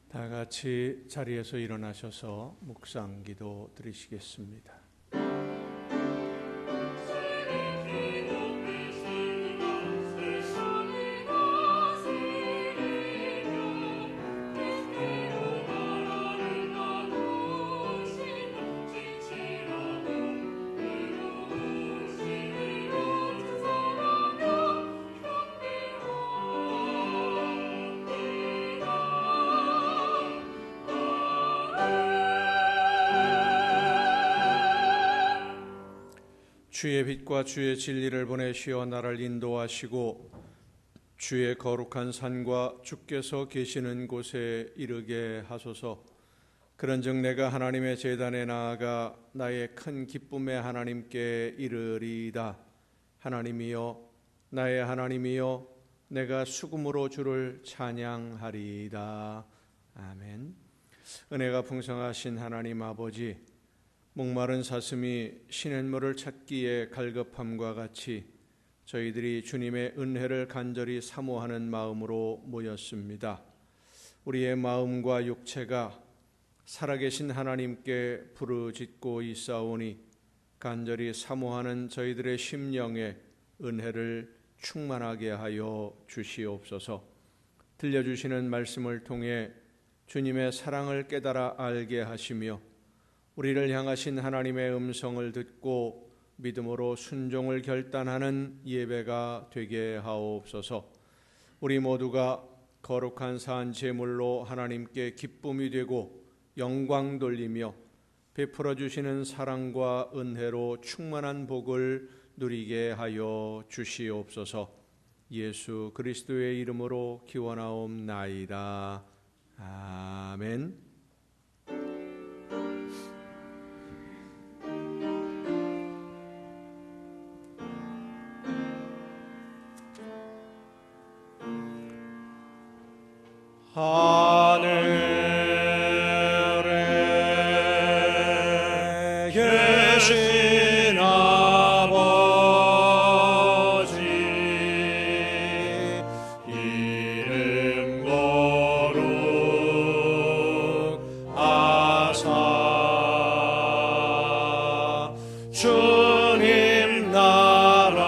다 같이 자리에서 일어나셔서 묵상 기도 드리시겠습니다. 주의 빛과 주의 진리를 보내시어 나를 인도하시고 주의 거룩한 산과 주께서 계시는 곳에 이르게 하소서. 그런즉 내가 하나님의 제단에 나아가 나의 큰 기쁨의 하나님께 이르리이다. 하나님이여, 나의 하나님이여, 내가 수금으로 주를 찬양하리이다. 아멘. 은혜가 풍성하신 하나님 아버지, 목마른 사슴이 시냇물을 찾기에 갈급함과 같이 저희들이 주님의 은혜를 간절히 사모하는 마음으로 모였습니다. 우리의 마음과 육체가 살아계신 하나님께 부르짖고 있사오니 간절히 사모하는 저희들의 심령에 은혜를 충만하게 하여 주시옵소서. 들려주시는 말씀을 통해 주님의 사랑을 깨달아 알게 하시며 우리를 향하신 하나님의 음성을 듣고 믿음으로 순종을 결단하는 예배가 되게 하옵소서. 우리 모두가 거룩한 산 제물로 하나님께 기쁨이 되고 영광 돌리며 베풀어 주시는 사랑과 은혜로 충만한 복을 누리게 하여 주시옵소서. 예수 그리스도의 이름으로 기원하옵나이다. 아멘. 하늘에 계신 아버지, 이름 거룩하사 주님 나라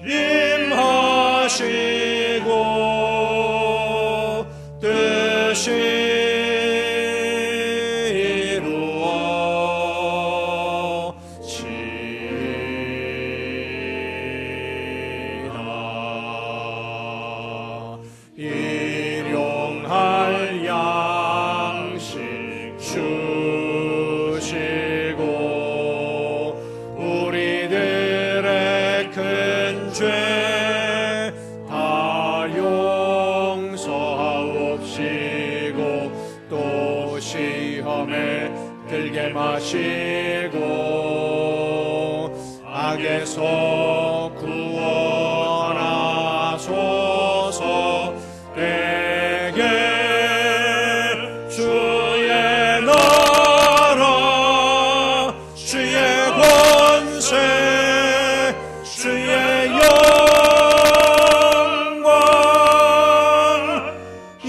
임하시 일용할 양식 주시고 우리들의 큰 죄 다 용서하옵시고 또 시험에 들게 마시고 악에서 구원하소서. 내게 주의 나라 주의 권세 주의 영광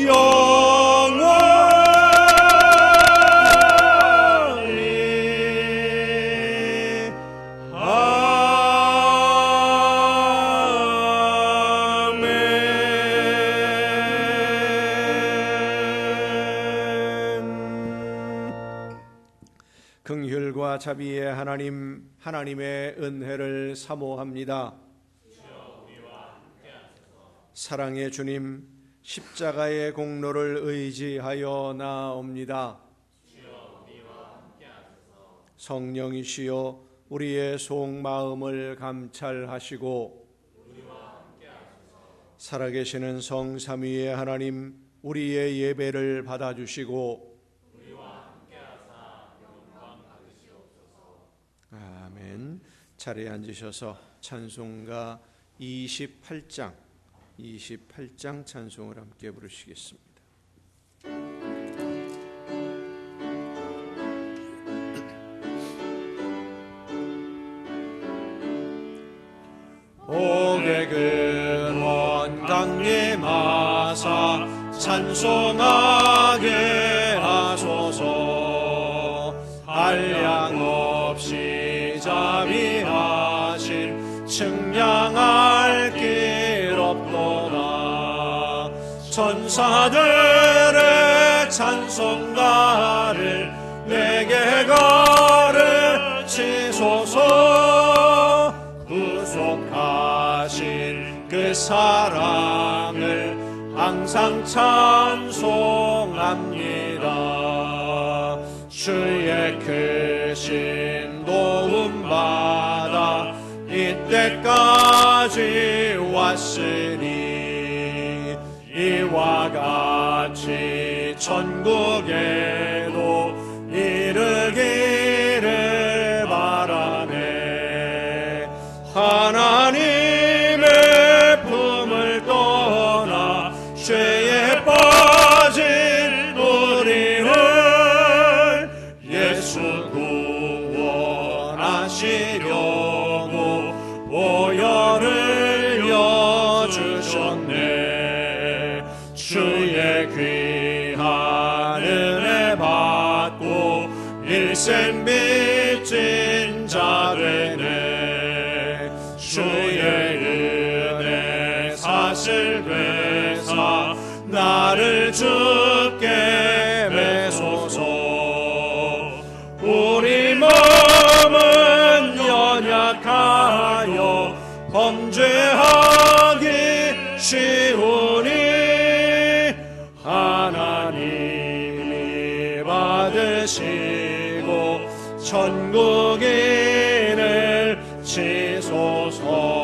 영원히 긍휼과 자비의 하나님, 하나님의 은혜를 사모합니다. 사랑의 주님, 십자가의 공로를 의지하여 나옵니다. 성령이시여 우리의 속마음을 감찰하시고 살아계시는 성삼위의 하나님, 우리의 예배를 받아주시고 아멘. 자리에 앉으셔서 찬송가 28장 찬송을 함께 부르시겠습니다. 복의 근원 강림하사 찬송하게 하소서. 한량 없이 자비하신 측량할 길 없도다. 천사들의 찬송가를 내게 가르치소서. 구속하신 그 사랑을 항상 찬송합니다. 주의 크신 도움받아 이때까지 왔으니 이와 같이 천국에도 이르기를 바라네. 하나님의 품을 떠나 죄에 빠진 우리를 예수 구원하시려고 보혈을 여주셨네. 주의 귀한 은혜 받고 일생 빚진 자 되네. 주의 은혜 사실 되사 나를 주께 매소서. 우리 마음은 연약하여 범죄하기 쉬우니 하나님이 받으시고 천국인을 치소서.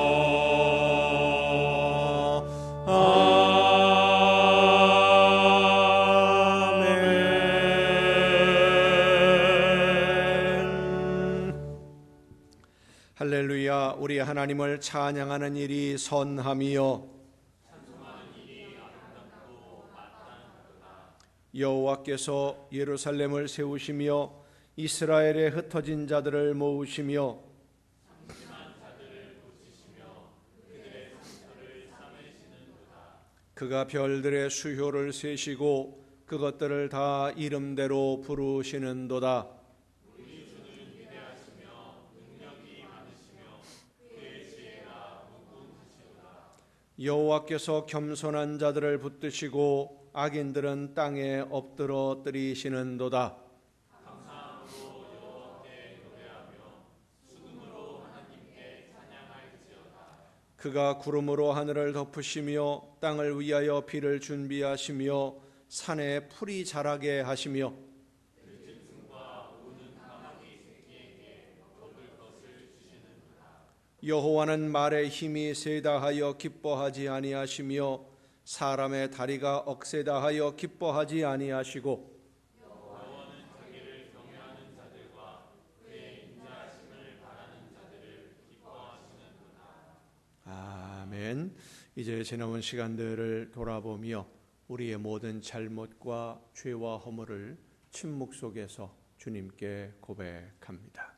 할렐루야. 우리 하나님을 찬양하는 일이 선함이요 여호와께서 예루살렘을 세우시며 이스라엘에 흩어진 자들을 모으시며 그가 별들의 수효를 세시고 그것들을 다 이름대로 부르시는도다. 여호와께서 겸손한 자들을 붙드시고 악인들은 땅에 엎드러뜨리시는도다. 그가 구름으로 하늘을 덮으시며 땅을 위하여 비를 준비하시며 산에 풀이 자라게 하시며 여호와는 말에 힘이 세다 하여 기뻐하지 아니하시며 사람의 다리가 억세다 하여 기뻐하지 아니하시고 아멘. 이제 지나온 시간들을 돌아보며 우리의 모든 잘못과 죄와 허물을 침묵 속에서 주님께 고백합니다.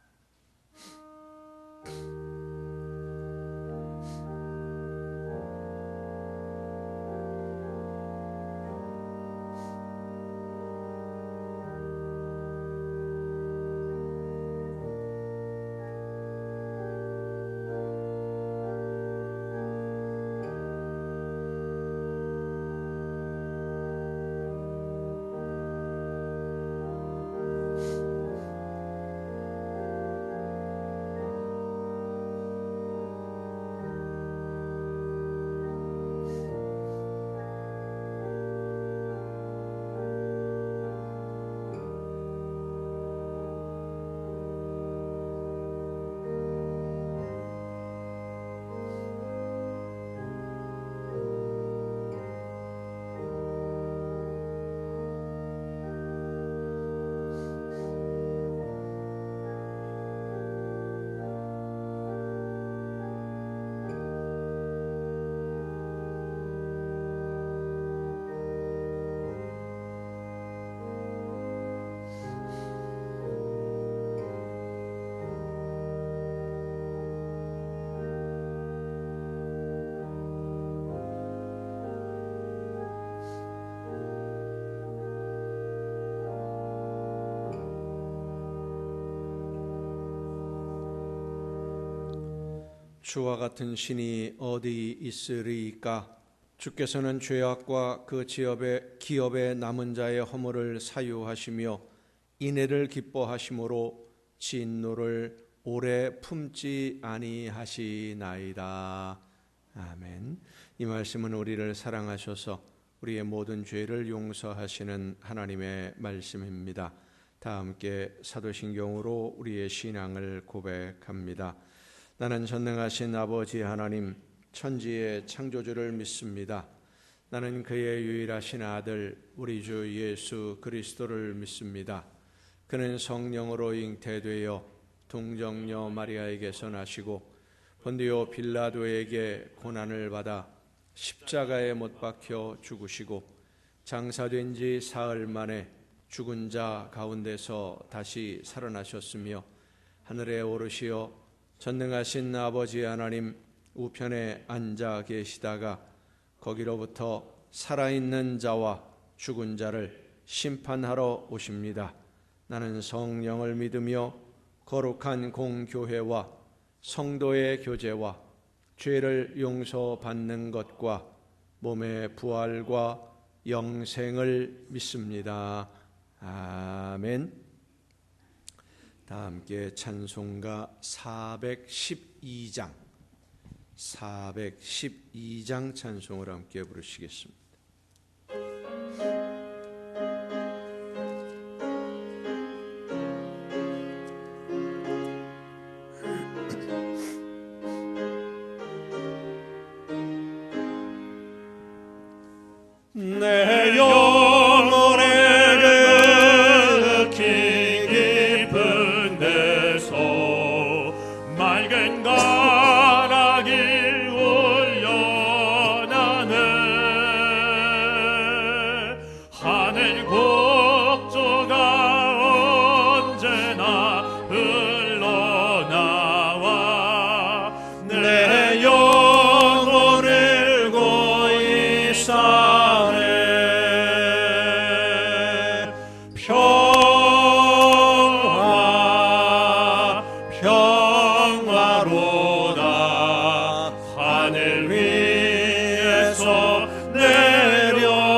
주와 같은 신이 어디 있으리까? 주께서는 죄악과 그 기업에 남은 자의 허물을 사유하시며 인애를 기뻐하심으로 진노를 오래 품지 아니하시나이다. 아멘. 이 말씀은 우리를 사랑하셔서 우리의 모든 죄를 용서하시는 하나님의 말씀입니다. 다 함께 사도신경으로 우리의 신앙을 고백합니다. 나는 전능하신 아버지 하나님, 천지의 창조주를 믿습니다. 나는 그의 유일하신 아들 우리 주 예수 그리스도를 믿습니다. 그는 성령으로 잉태되어 동정녀 마리아에게서 나시고 본디오 빌라도에게 고난을 받아 십자가에 못 박혀 죽으시고 장사된 지 사흘 만에 죽은 자 가운데서 다시 살아나셨으며 하늘에 오르시어 전능하신 아버지 하나님 우편에 앉아 계시다가 거기로부터 살아있는 자와 죽은 자를 심판하러 오십니다. 나는 성령을 믿으며 거룩한 공교회와 성도의 교제와 죄를 용서받는 것과 몸의 부활과 영생을 믿습니다. 아멘. 다 함께 찬송가 412장 찬송을 함께 부르시겠습니다. 내 영혼의 그 깊은 데서 맑은 가락이 울려나네. 하늘 곡조가 언제나 흘러나와 내 영혼을 고이 사네. 평화로다. 하늘 위에서 내려오네.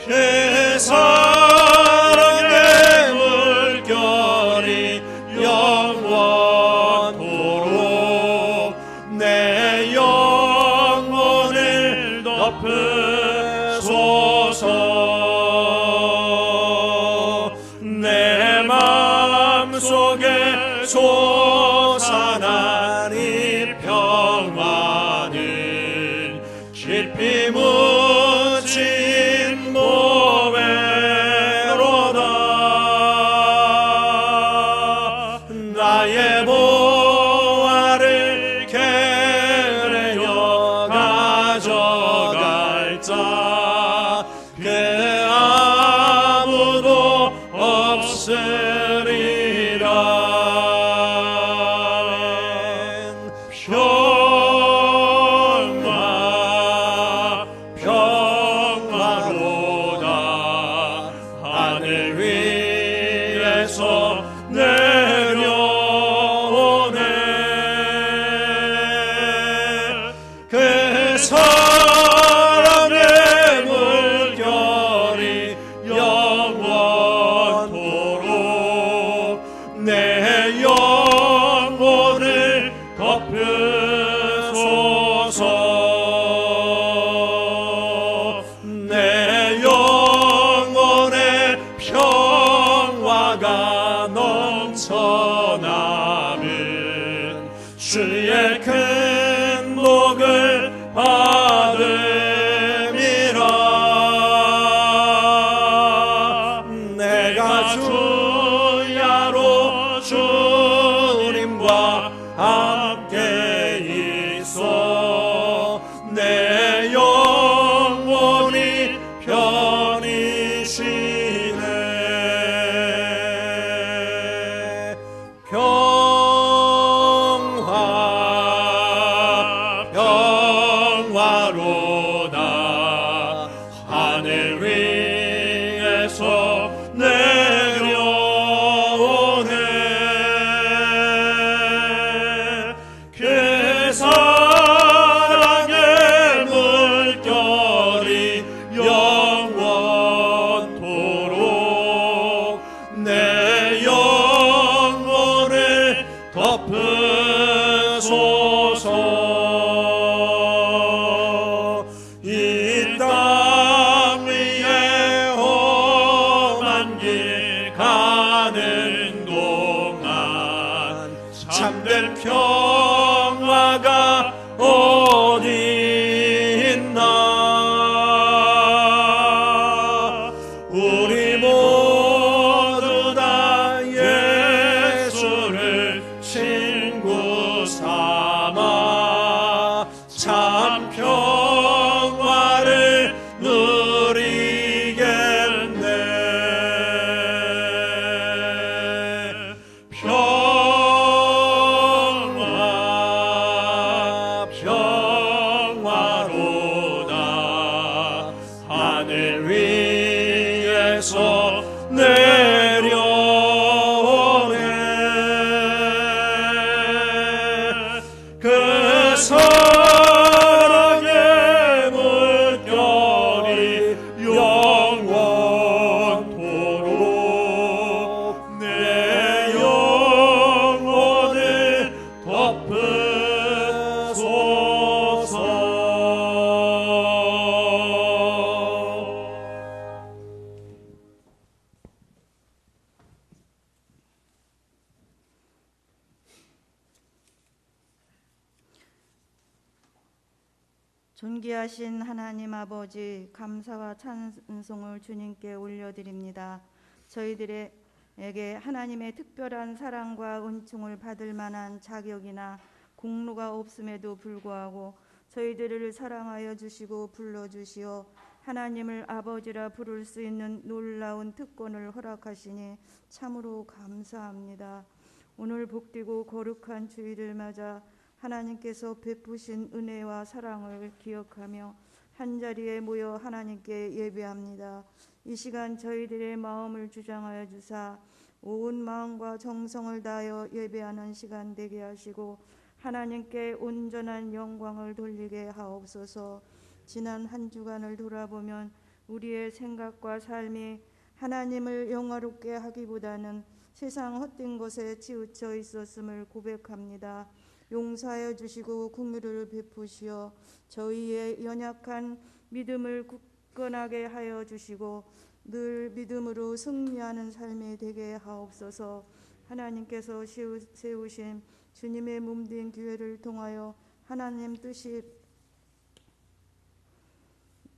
그 사랑의 물결이 영원토록 내 영혼을 덮으소서. 내 마음속에 솟아난 이 평화는 깊이 묻힌 보배로다. 나의 보화를 캐내어 가져갈 자 그 아무도 없으리라. 평화로다. 하늘 위에서 내려오네. 그 사랑의 물결이 영원토록 내 영혼을 덮으소서. 내 영혼의 평화가 넘쳐나는 주의 큰 복을 받음이라. 내가 주야로 주님과 함께 있어 내 영혼이 편히 쉬네. 평화로다. 하늘 위에서 내려오네. 참 평화를 누리겠네. 평화 평화로다. 하늘 위에서 내려오네. 그 사랑의 물결이 영원토록 내 영혼을 덮으소서. 존귀하신 하나님 아버지, 감사와 찬송을 주님께 올려드립니다. 저희들에게 하나님의 특별한 사랑과 은총을 받을 만한 자격이나 공로가 없음에도 불구하고 저희들을 사랑하여 주시고 불러주시어 하나님을 아버지라 부를 수 있는 놀라운 특권을 허락하시니 참으로 감사합니다. 오늘 복되고 거룩한 주일을 맞아 하나님께서 베푸신 은혜와 사랑을 기억하며 한자리에 모여 하나님께 예배합니다. 이 시간 저희들의 마음을 주장하여 주사 온 마음과 정성을 다하여 예배하는 시간 되게 하시고 하나님께 온전한 영광을 돌리게 하옵소서. 지난 한 주간을 돌아보면 우리의 생각과 삶이 하나님을 영화롭게 하기보다는 세상 헛된 것에 치우쳐 있었음을 고백합니다. 용서하여 주시고 긍휼을 베푸시어 저희의 연약한 믿음을 굳건하게 하여 주시고 늘 믿음으로 승리하는 삶이 되게 하옵소서. 하나님께서 세우신 주님의 몸된 교회를 통하여 하나님 뜻이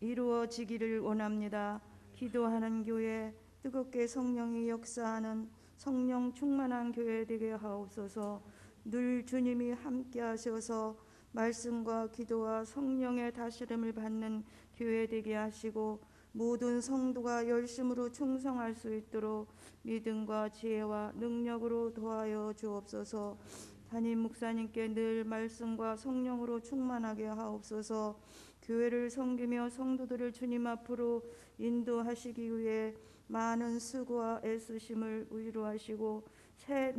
이루어지기를 원합니다. 기도하는 교회, 뜨겁게 성령이 역사하는 성령 충만한 교회 되게 하옵소서. 늘 주님이 함께 하셔서 말씀과 기도와 성령의 다스림을 받는 교회 되게 하시고 모든 성도가 열심으로 충성할 수 있도록 믿음과 지혜와 능력으로 도하여 주옵소서. 담임 목사님께 늘 말씀과 성령으로 충만하게 하옵소서. 교회를 섬기며 성도들을 주님 앞으로 인도하시기 위해 많은 수고와 애쓰심을 위로하시고 새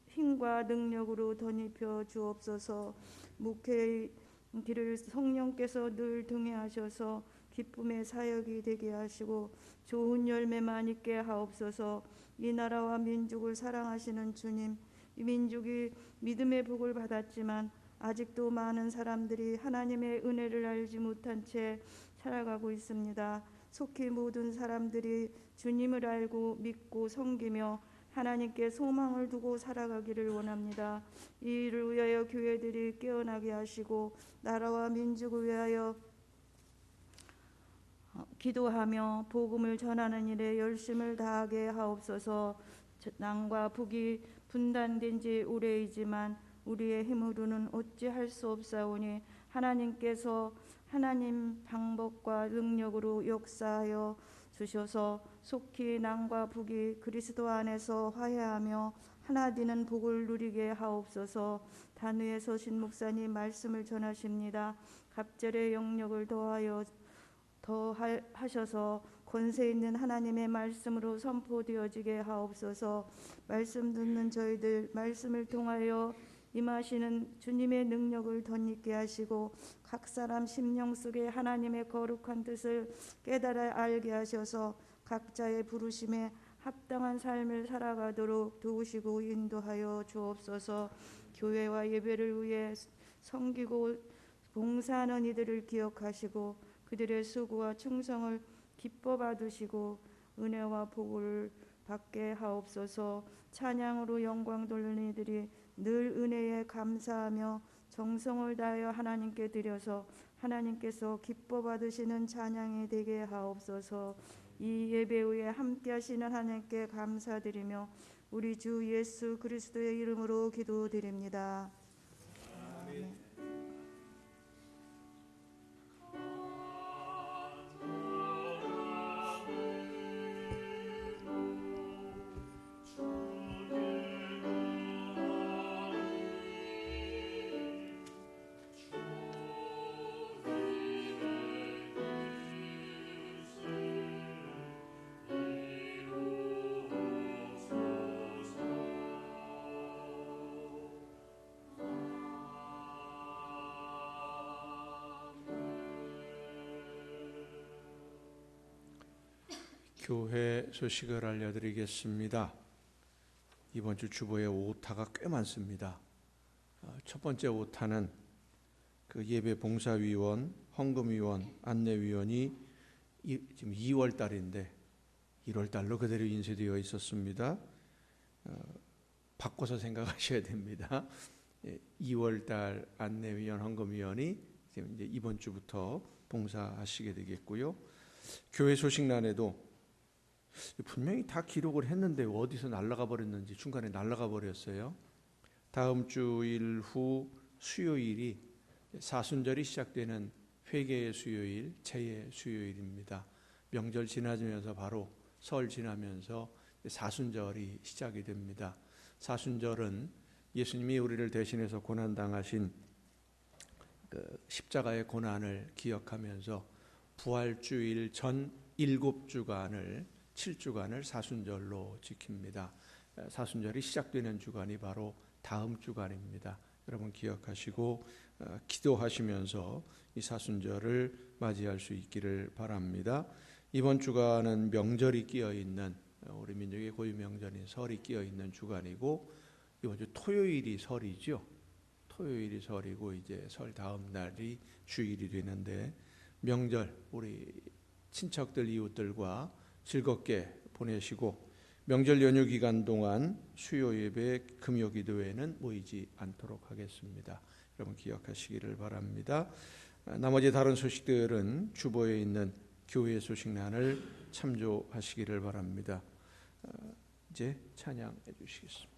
힘과 능력으로 덧입혀 주옵소서. 목회의 길을 성령께서 늘 등에하셔서 기쁨의 사역이 되게 하시고 좋은 열매만 있게 하옵소서. 이 나라와 민족을 사랑하시는 주님, 이 민족이 믿음의 복을 받았지만 아직도 많은 사람들이 하나님의 은혜를 알지 못한 채 살아가고 있습니다. 속히 모든 사람들이 주님을 알고 믿고 섬기며 하나님께 소망을 두고 살아가기를 원합니다. 이 일을 위하여 교회들이 깨어나게 하시고 나라와 민족을 위하여 기도하며 복음을 전하는 일에 열심을 다하게 하옵소서. 남과 북이 분단된 지 오래이지만 우리의 힘으로는 어찌할 수 없사오니 하나님께서 하나님 방법과 능력으로 역사하여 주셔서 속히 남과 북이 그리스도 안에서 화해하며 하나 되는 복을 누리게 하옵소서. 단위에 서신 목사님 말씀을 전하십니다. 갑절의 영역을 더하셔서 권세 있는 하나님의 말씀으로 선포되어지게 하옵소서. 말씀 듣는 저희들 말씀을 통하여 임하시는 주님의 능력을 덧입게 하시고 각 사람 심령 속에 하나님의 거룩한 뜻을 깨달아 알게 하셔서 각자의 부르심에 합당한 삶을 살아가도록 도우시고 인도하여 주옵소서. 교회와 예배를 위해 섬기고 봉사하는 이들을 기억하시고 그들의 수고와 충성을 기뻐 받으시고 은혜와 복을 받게 하옵소서. 찬양으로 영광 돌리는 이들이 늘 은혜에 감사하며 정성을 다하여 하나님께 드려서 하나님께서 기뻐 받으시는 찬양이 되게 하옵소서. 이 예배 후에 함께 하시는 하나님께 감사드리며 우리 주 예수 그리스도의 이름으로 기도드립니다. 아멘. 교회 소식을 알려드리겠습니다. 이번 주 주보에 오타가 꽤 많습니다. 첫 번째 오타는 그 예배 봉사위원, 헌금위원, 안내위원이 지금 2월 달인데 1월 달로 그대로 인쇄되어 있었습니다. 바꿔서 생각하셔야 됩니다. 2월 달 안내위원, 헌금위원이 지금 이제 이번 주부터 봉사하시게 되겠고요. 교회 소식란에도 분명히 다 기록을 했는데 어디서 날아가 버렸는지 중간에 날아가 버렸어요. 다음 주일 후 수요일이 사순절이 시작되는 회개의 수요일, 제의 수요일입니다. 명절 지나면서 바로 설 지나면서 사순절이 시작이 됩니다. 사순절은 예수님이 우리를 대신해서 고난당하신 그 십자가의 고난을 기억하면서 부활주일 전 7주간을 7주간을 사순절로 지킵니다. 사순절이 시작되는 주간이 바로 다음 주간입니다. 여러분 기억하시고 기도하시면서 이 사순절을 맞이할 수 있기를 바랍니다. 이번 주간은 명절이 끼어있는 우리 민족의 고유 명절인 설이 끼어있는 주간이고 이번 주 토요일이 설이죠. 토요일이 설이고 이제 설 다음 날이 주일이 되는데 명절 우리 친척들 이웃들과 즐겁게 보내시고 명절 연휴 기간 동안 수요 예배, 금요 기도회는 모이지 않도록 하겠습니다. 여러분 기억하시기를 바랍니다. 나머지 다른 소식들은 주보에 있는 교회 소식란을 참조하시기를 바랍니다. 이제 찬양해 주시겠습니다.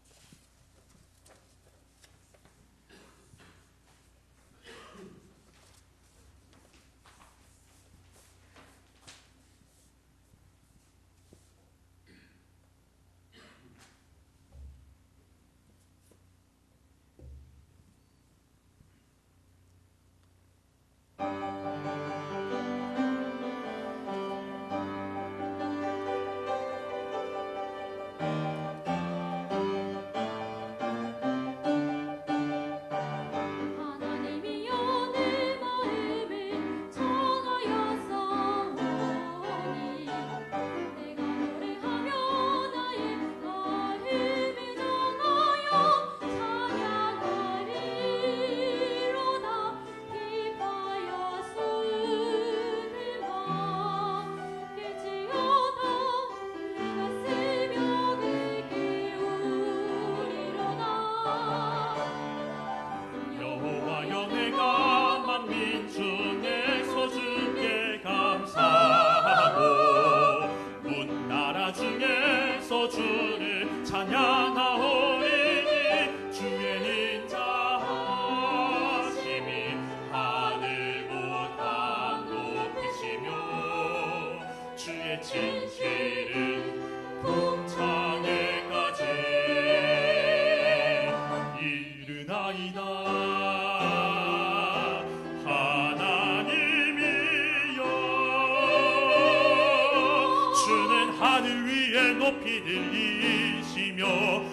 높이 들리시며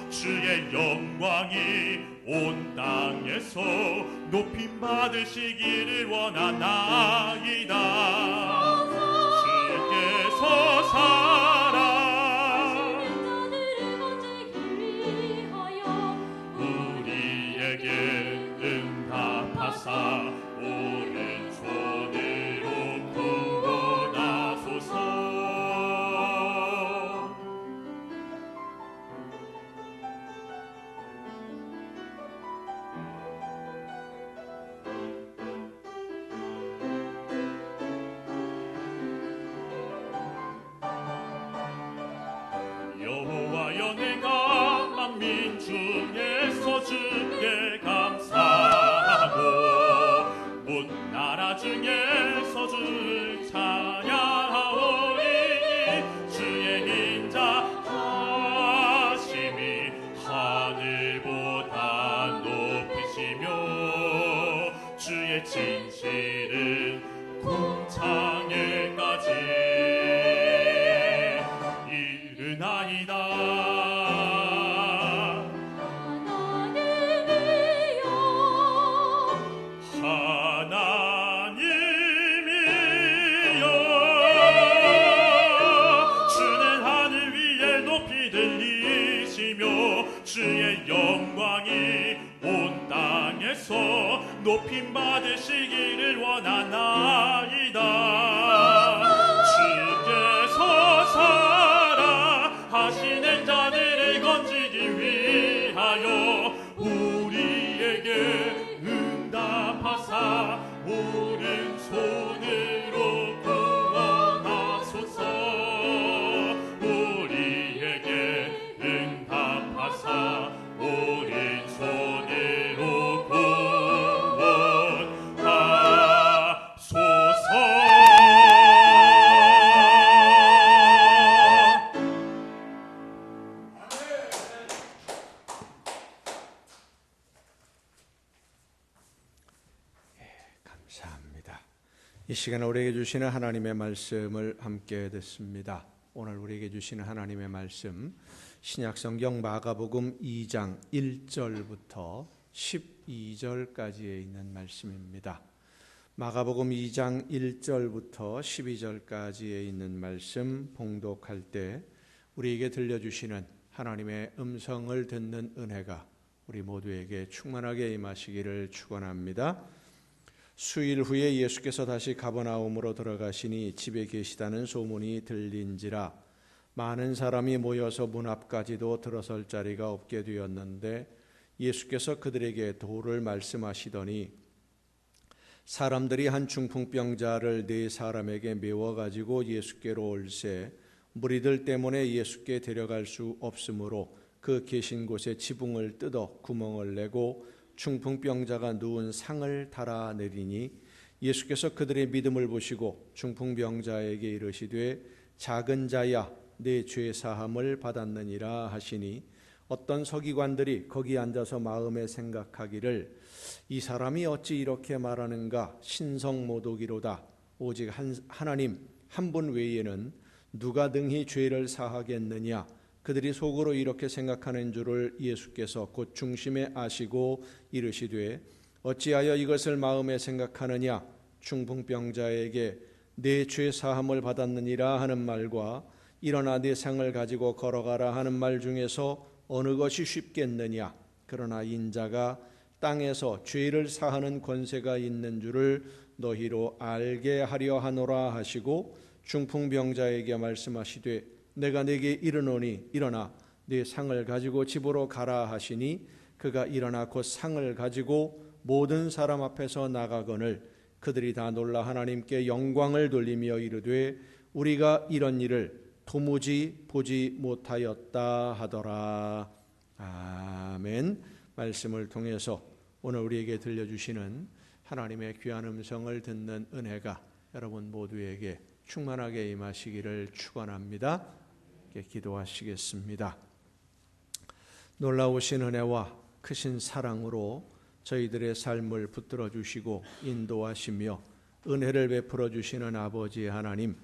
주의 영광이 온 땅에서 높임 받으시기를 원하나이다. 주께서 살아 우리에게 응답하사 오른손으로 구원하소서. 여호와여 내가 만민 중에서 주께 감사하고 온 나라 중에서 주를 찬양하오니 주의 인자하심이 하늘보다 높으시며 주의 진실은 궁창에까지 이르나이다. 하나님이여 주 높임 받으시기를 원하나이다. 주께서 살아 하시는 자들을 건지기 위하여 우리에게 응답하사 오른손으로 구원하소서. 우리에게 응답하사 오른손으로 구원하소서. 감사합니다. 이 시간에 우리에게 주시는 하나님의 말씀을 함께 듣습니다. 오늘 우리에게 주시는 하나님의 말씀 신약성경 마가복음 2장 1절부터 12절까지에 있는 말씀입니다. 마가복음 2장 1절부터 12절까지에 있는 말씀 봉독할 때 우리에게 들려주시는 하나님의 음성을 듣는 은혜가 우리 모두에게 충만하게 임하시기를 축원합니다. 수일 후에 예수께서 다시 가버나움으로 들어가시니 집에 계시다는 소문이 들린지라 많은 사람이 모여서 문 앞까지도 들어설 자리가 없게 되었는데 예수께서 그들에게 도를 말씀하시더니 사람들이 한 중풍병자를 네 사람에게 메워 가지고 예수께로 올세 무리들 때문에 예수께 데려갈 수 없으므로 그 계신 곳에 지붕을 뜯어 구멍을 내고 중풍병자가 누운 상을 달아내리니 예수께서 그들의 믿음을 보시고 중풍병자에게 이르시되 작은 자야 내 죄 사함을 받았느니라 하시니 어떤 서기관들이 거기 앉아서 마음에 생각하기를 이 사람이 어찌 이렇게 말하는가 신성모독이로다. 오직 하나님 한 분 외에는 누가 등히 죄를 사하겠느냐. 그들이 속으로 이렇게 생각하는 줄을 예수께서 곧 중심에 아시고 이르시되 어찌하여 이것을 마음에 생각하느냐. 중풍병자에게 내 죄 사함을 받았느니라 하는 말과 일어나 네 상을 가지고 걸어가라 하는 말 중에서 어느 것이 쉽겠느냐. 그러나 인자가 땅에서 죄를 사하는 권세가 있는 줄을 너희로 알게 하려 하노라 하시고 중풍병자에게 말씀하시되 내가 네게 이르노니 일어나 네 상을 가지고 집으로 가라 하시니 그가 일어나 곧 상을 가지고 모든 사람 앞에서 나가거늘 그들이 다 놀라 하나님께 영광을 돌리며 이르되 우리가 이런 일을 도무지 보지 못하였다 하더라. 아멘. 말씀을 통해서 오늘 우리에게 들려주시는 하나님의 귀한 음성을 듣는 은혜가 여러분 모두에게 충만하게 임하시기를 축원합니다. 기도하시겠습니다. 놀라우신 은혜와 크신 사랑으로 저희들의 삶을 붙들어 주시고 인도하시며 은혜를 베풀어 주시는 아버지 하나님,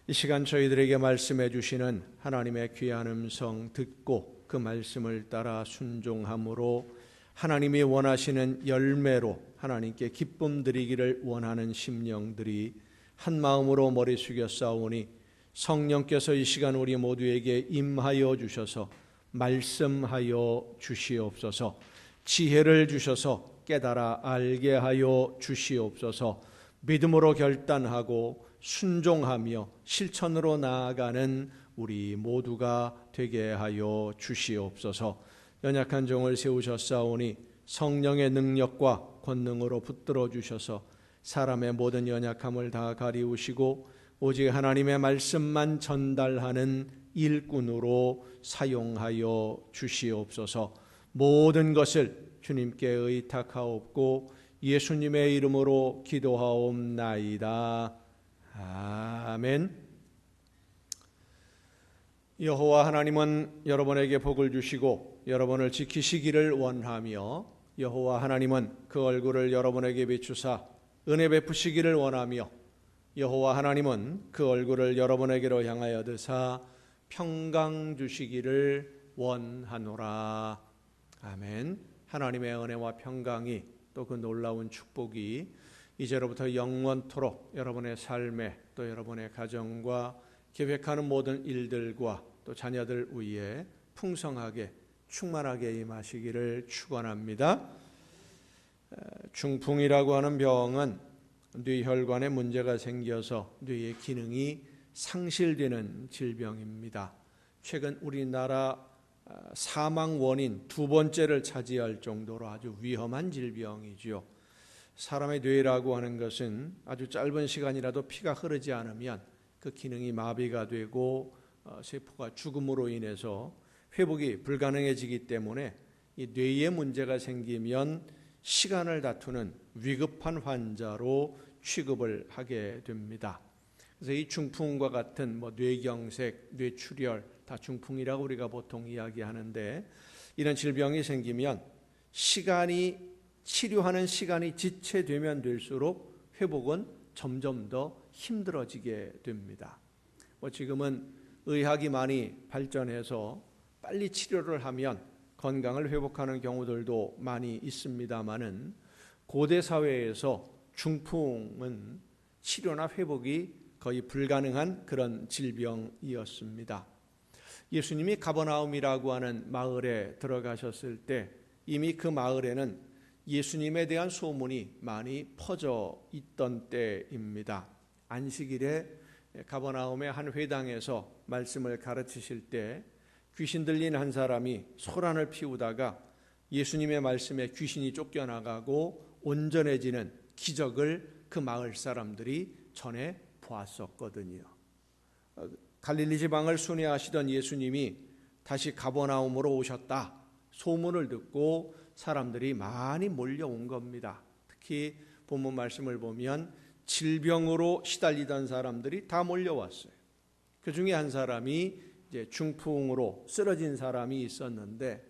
이 시간 저희들에게 말씀해 주시는 하나님의 귀한 음성 듣고 그 말씀을 따라 순종함으로 하나님이 원하시는 열매로 하나님께 기쁨 드리기를 원하는 심령들이 한 마음으로 머리 숙여 싸우니 성령께서 이 시간 우리 모두에게 임하여 주셔서 말씀하여 주시옵소서. 지혜를 주셔서 깨달아 알게 하여 주시옵소서. 믿음으로 결단하고 순종하며 실천으로 나아가는 우리 모두가 되게 하여 주시옵소서. 연약한 종을 세우셨사오니 성령의 능력과 권능으로 붙들어 주셔서 사람의 모든 연약함을 다 가리우시고 오직 하나님의 말씀만 전달하는 일꾼으로 사용하여 주시옵소서. 모든 것을 주님께 의탁하옵고 예수님의 이름으로 기도하옵나이다. 아멘. 여호와 하나님은 여러분에게 복을 주시고 여러분을 지키시기를 원하며 여호와 하나님은 그 얼굴을 여러분에게 비추사 은혜 베푸시기를 원하며 여호와 하나님은 그 얼굴을 여러분에게로 향하여 드사 평강 주시기를 원하노라. 아멘. 하나님의 은혜와 평강이 또 그 놀라운 축복이 이제로부터 영원토록 여러분의 삶에 또 여러분의 가정과 계획하는 모든 일들과 또 자녀들 위에 풍성하게 충만하게 임하시기를 축원합니다. 중풍이라고 하는 병은 뇌혈관에 문제가 생겨서 뇌의 기능이 상실되는 질병입니다. 최근 우리나라 사망 원인 두 번째를 차지할 정도로 아주 위험한 질병이죠. 사람의 뇌라고 하는 것은 아주 짧은 시간이라도 피가 흐르지 않으면 그 기능이 마비가 되고 세포가 죽음으로 인해서 회복이 불가능해지기 때문에 이 뇌에 문제가 생기면 시간을 다투는 위급한 환자로 취급을 하게 됩니다. 그래서 이 중풍과 같은 뇌경색, 뇌출혈 다 중풍이라고 우리가 보통 이야기하는데, 이런 질병이 생기면 치료하는 시간이 지체되면 될수록 회복은 점점 더 힘들어지게 됩니다. 지금은 의학이 많이 발전해서 빨리 치료를 하면 건강을 회복하는 경우들도 많이 있습니다마는 고대 사회에서 중풍은 치료나 회복이 거의 불가능한 그런 질병이었습니다. 예수님이 가버나움이라고 하는 마을에 들어가셨을 때 이미 그 마을에는 예수님에 대한 소문이 많이 퍼져 있던 때입니다. 안식일에 가버나움의 한 회당에서 말씀을 가르치실 때 귀신 들린 한 사람이 소란을 피우다가 예수님의 말씀에 귀신이 쫓겨나가고 온전해지는 기적을 그 마을 사람들이 전해 보았었거든요. 갈릴리 지방을 순회하시던 예수님이 다시 가버나움으로 오셨다 소문을 듣고 사람들이 많이 몰려온 겁니다. 특히 본문 말씀을 보면 질병으로 시달리던 사람들이 다 몰려왔어요. 그 중에 한 사람이 이제 중풍으로 쓰러진 사람이 있었는데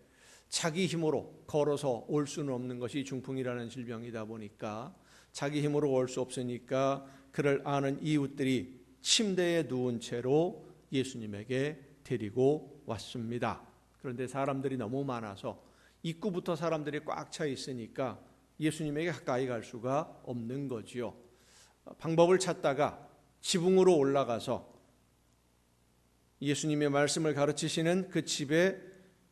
자기 힘으로 걸어서 올 수는 없는 것이 중풍이라는 질병이다 보니까 자기 힘으로 올 수 없으니까 그를 아는 이웃들이 침대에 누운 채로 예수님에게 데리고 왔습니다. 그런데 사람들이 너무 많아서 입구부터 사람들이 꽉 차 있으니까 예수님에게 가까이 갈 수가 없는 거지요. 방법을 찾다가 지붕으로 올라가서 예수님의 말씀을 가르치시는 그 집의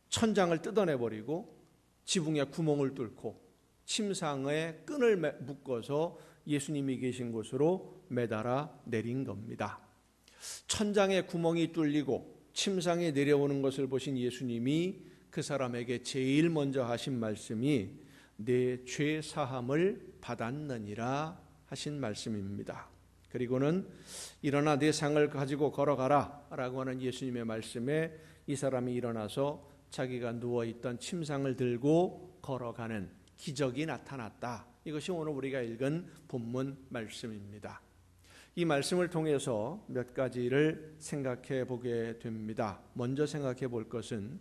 천장을 뜯어내버리고 지붕에 구멍을 뚫고 침상에 끈을 묶어서 예수님이 계신 곳으로 매달아 내린 겁니다. 천장에 구멍이 뚫리고 침상에 내려오는 것을 보신 예수님이 그 사람에게 제일 먼저 하신 말씀이 내 죄 사함을 받았느니라 하신 말씀입니다. 그리고는 일어나 내 상을 가지고 걸어가라 라고 하는 예수님의 말씀에 이 사람이 일어나서 자기가 누워있던 침상을 들고 걸어가는 기적이 나타났다. 이것이 오늘 우리가 읽은 본문 말씀입니다. 이 말씀을 통해서 몇 가지를 생각해 보게 됩니다. 먼저 생각해 볼 것은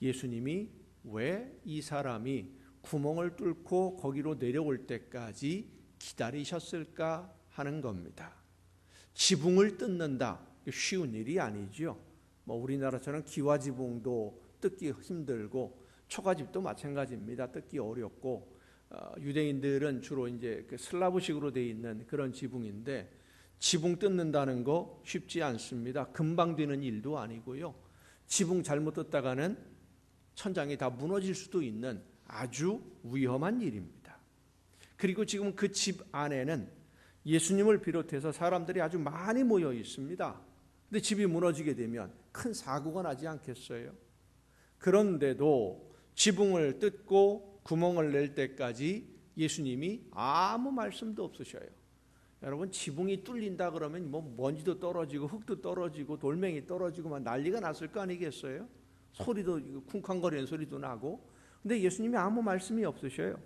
예수님이 왜 이 사람이 구멍을 뚫고 거기로 내려올 때까지 기다리셨을까 하는 겁니다. 지붕을 뜯는다, 쉬운 일이 아니죠. 우리나라처럼 기와지붕도 뜯기 힘들고 초가집도 마찬가지입니다. 뜯기 어렵고 유대인들은 주로 이제 슬라브식으로 되어 있는 그런 지붕인데 지붕 뜯는다는 거 쉽지 않습니다. 금방 되는 일도 아니고요. 지붕 잘못 뜯다가는 천장이 다 무너질 수도 있는 아주 위험한 일입니다. 그리고 지금 그 집 안에는 예수님을 비롯해서 사람들이 아주 많이 모여 있습니다. 근데 집이 무너지게 되면 큰 사고가 나지 않겠어요? 그런데도 지붕을 뜯고 구멍을 낼 때까지 예수님이 아무 말씀도 없으셔요. 여러분, 지붕이 뚫린다 그러면 먼지도 떨어지고 흙도 떨어지고 돌멩이 떨어지고 막 난리가 났을 거 아니겠어요? 소리도 쿵쾅거리는 소리도 나고. 근데 예수님이 아무 말씀이 없으셔요.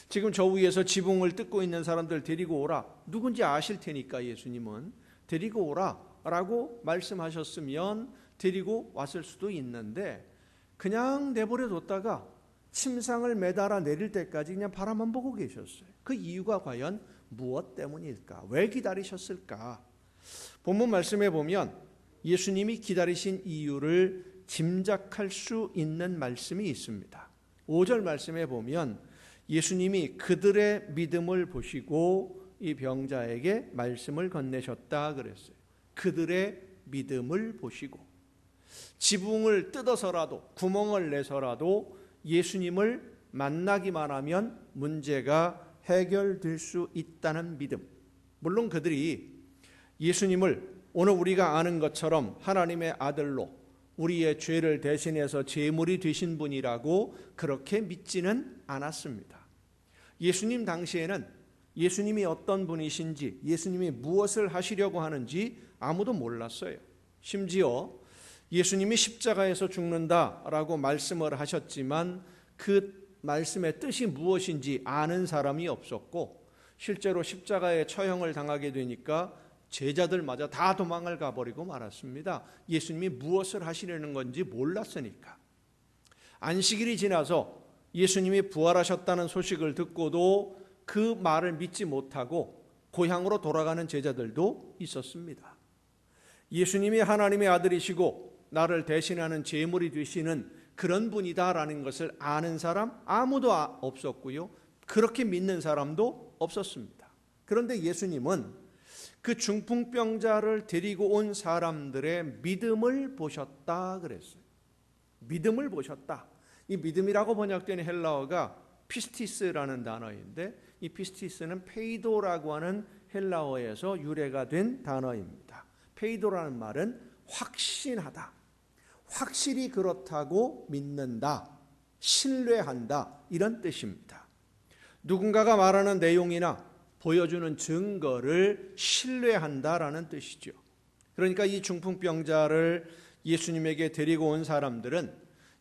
지금 저 위에서 지붕을 뜯고 있는 사람들 데리고 오라. 누군지 아실 테니까 예수님은 데리고 오라 라고 말씀하셨으면 데리고 왔을 수도 있는데 그냥 내버려 뒀다가 침상을 매달아 내릴 때까지 그냥 바라만 보고 계셨어요. 그 이유가 과연 무엇 때문일까? 왜 기다리셨을까? 본문 말씀에 보면 예수님이 기다리신 이유를 짐작할 수 있는 말씀이 있습니다. 5절 말씀에 보면 예수님이 그들의 믿음을 보시고 이 병자에게 말씀을 건네셨다 그랬어요. 그들의 믿음을 보시고 지붕을 뜯어서라도 구멍을 내서라도 예수님을 만나기만 하면 문제가 해결될 수 있다는 믿음. 물론 그들이 예수님을 오늘 우리가 아는 것처럼 하나님의 아들로 우리의 죄를 대신해서 제물이 되신 분이라고 그렇게 믿지는 않았습니다. 예수님 당시에는 예수님이 어떤 분이신지, 예수님이 무엇을 하시려고 하는지 아무도 몰랐어요. 심지어 예수님이 십자가에서 죽는다라고 말씀을 하셨지만 그 말씀의 뜻이 무엇인지 아는 사람이 없었고, 실제로 십자가에 처형을 당하게 되니까 제자들마저 다 도망을 가버리고 말았습니다. 예수님이 무엇을 하시려는 건지 몰랐으니까. 안식일이 지나서 예수님이 부활하셨다는 소식을 듣고도 그 말을 믿지 못하고 고향으로 돌아가는 제자들도 있었습니다. 예수님이 하나님의 아들이시고 나를 대신하는 제물이 되시는 그런 분이다라는 것을 아는 사람 아무도 없었고요. 그렇게 믿는 사람도 없었습니다. 그런데 예수님은 그 중풍병자를 데리고 온 사람들의 믿음을 보셨다 그랬어요. 믿음을 보셨다. 이 믿음이라고 번역된 헬라어가 피스티스라는 단어인데, 이 피스티스는 페이도라고 하는 헬라어에서 유래가 된 단어입니다. 페이도라는 말은 확신하다, 확실히 그렇다고 믿는다, 신뢰한다, 이런 뜻입니다. 누군가가 말하는 내용이나 보여주는 증거를 신뢰한다라는 뜻이죠. 그러니까 이 중풍병자를 예수님에게 데리고 온 사람들은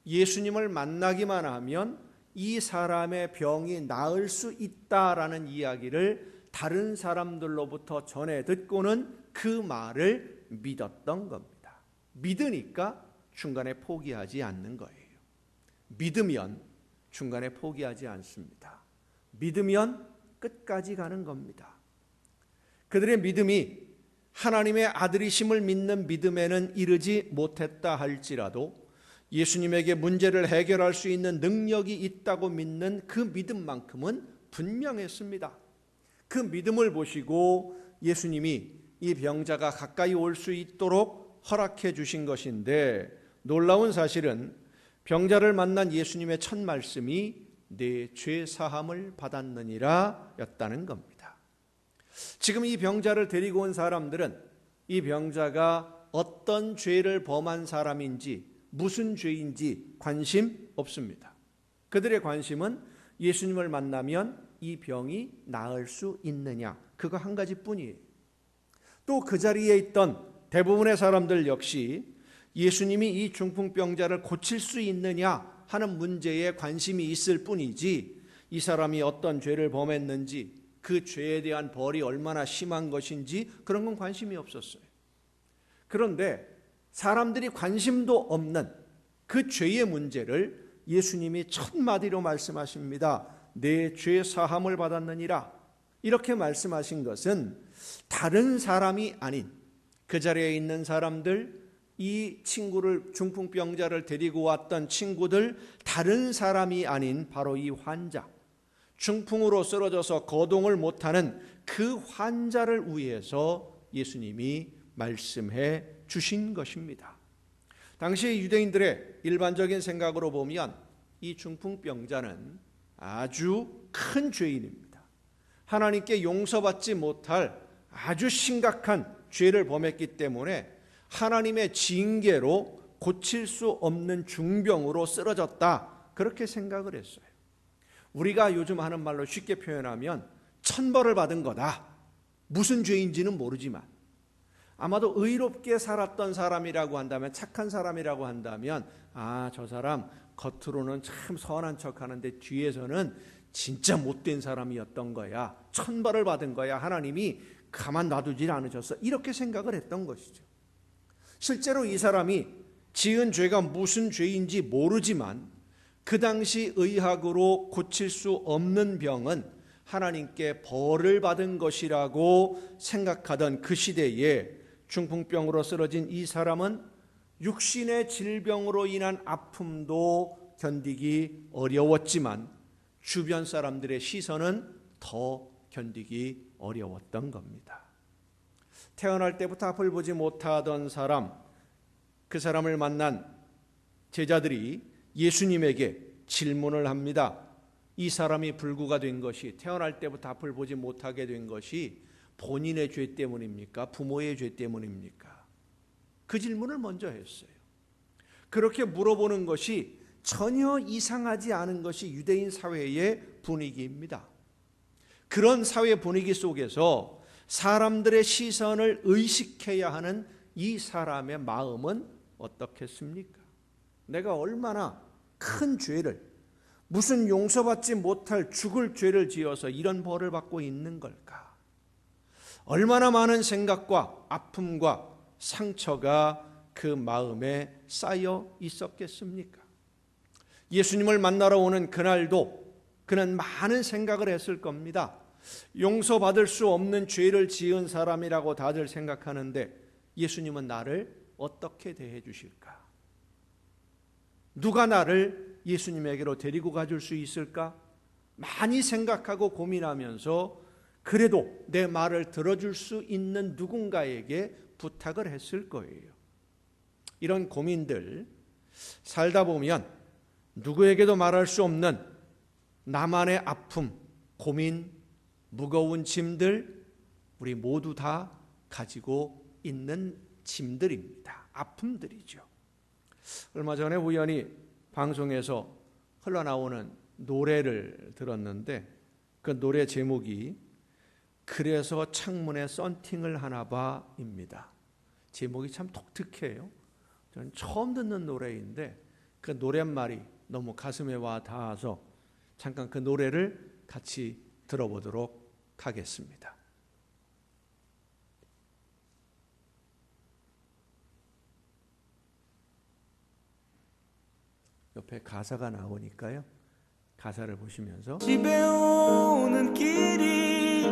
예수님을 만나기만 하면 이 사람의 병이 나을 수 있다라는 이야기를 다른 사람들로부터 전해 듣고는 그 말을 믿었던 겁니다. 믿으니까 중간에 포기하지 않는 거예요. 믿으면 중간에 포기하지 않습니다. 믿으면 끝까지 가는 겁니다. 그들의 믿음이 하나님의 아들이심을 믿는 믿음에는 이르지 못했다 할지라도 예수님에게 문제를 해결할 수 있는 능력이 있다고 믿는 그 믿음만큼은 분명했습니다. 그 믿음을 보시고 예수님이 이 병자가 가까이 올 수 있도록 허락해 주신 것인데, 놀라운 사실은 병자를 만난 예수님의 첫 말씀이 내 죄 사함을 받았느니라 였다는 겁니다. 지금 이 병자를 데리고 온 사람들은 이 병자가 어떤 죄를 범한 사람인지, 무슨 죄인지 관심 없습니다. 그들의 관심은 예수님을 만나면 이 병이 나을 수 있느냐, 그거 한 가지뿐이에요. 또 그 자리에 있던 대부분의 사람들 역시 예수님이 이 중풍병자를 고칠 수 있느냐 하는 문제에 관심이 있을 뿐이지, 이 사람이 어떤 죄를 범했는지, 그 죄에 대한 벌이 얼마나 심한 것인지 그런 건 관심이 없었어요. 그런데 사람들이 관심도 없는 그 죄의 문제를 예수님이 첫 마디로 말씀하십니다. 내 죄 사함을 받았느니라. 이렇게 말씀하신 것은 다른 사람이 아닌 그 자리에 있는 사람들, 이 친구를, 중풍병자를 데리고 왔던 친구들, 다른 사람이 아닌 바로 이 환자, 중풍으로 쓰러져서 거동을 못하는 그 환자를 위해서 예수님이 말씀해 주신 것입니다. 당시 유대인들의 일반적인 생각으로 보면 이 중풍병자는 아주 큰 죄인입니다. 하나님께 용서받지 못할 아주 심각한 죄를 범했기 때문에 하나님의 징계로 고칠 수 없는 중병으로 쓰러졌다, 그렇게 생각을 했어요. 우리가 요즘 하는 말로 쉽게 표현하면 천벌을 받은 거다. 무슨 죄인지는 모르지만 아마도 의롭게 살았던 사람이라고 한다면, 착한 사람이라고 한다면, 아, 저 사람 겉으로는 참 선한 척하는데 뒤에서는 진짜 못된 사람이었던 거야, 천벌을 받은 거야, 하나님이 가만 놔두질 않으셨어, 이렇게 생각을 했던 것이죠. 실제로 이 사람이 지은 죄가 무슨 죄인지 모르지만 그 당시 의학으로 고칠 수 없는 병은 하나님께 벌을 받은 것이라고 생각하던 그 시대에 중풍병으로 쓰러진 이 사람은 육신의 질병으로 인한 아픔도 견디기 어려웠지만 주변 사람들의 시선은 더 견디기 어려웠던 겁니다. 태어날 때부터 앞을 보지 못하던 사람, 그 사람을 만난 제자들이 예수님에게 질문을 합니다. 이 사람이 불구가 된 것이, 태어날 때부터 앞을 보지 못하게 된 것이 본인의 죄 때문입니까? 부모의 죄 때문입니까? 그 질문을 먼저 했어요. 그렇게 물어보는 것이 전혀 이상하지 않은 것이 유대인 사회의 분위기입니다. 그런 사회 분위기 속에서 사람들의 시선을 의식해야 하는 이 사람의 마음은 어떻겠습니까? 내가 얼마나 큰 죄를, 무슨 용서받지 못할 죽을 죄를 지어서 이런 벌을 받고 있는 걸까? 얼마나 많은 생각과 아픔과 상처가 그 마음에 쌓여 있었겠습니까? 예수님을 만나러 오는 그날도 그는 많은 생각을 했을 겁니다. 용서받을 수 없는 죄를 지은 사람이라고 다들 생각하는데 예수님은 나를 어떻게 대해 주실까? 누가 나를 예수님에게로 데리고 가줄 수 있을까? 많이 생각하고 고민하면서 그래도 내 말을 들어줄 수 있는 누군가에게 부탁을 했을 거예요. 이런 고민들 살다 보면 누구에게도 말할 수 없는 나만의 아픔, 고민, 무거운 짐들 우리 모두 다 가지고 있는 짐들입니다. 아픔들이죠. 얼마 전에 우연히 방송에서 흘러나오는 노래를 들었는데 그 노래 제목이 그래서 창문에 썬팅을 하나 봐입니다. 제목이 참 독특해요. 저는 처음 듣는 노래인데 그 노랫말이 너무 가슴에 와 닿아서 잠깐 그 노래를 같이 들어보도록 하겠습니다. 옆에 가사가 나오니까요. 가사를 보시면서 집에 오는 길이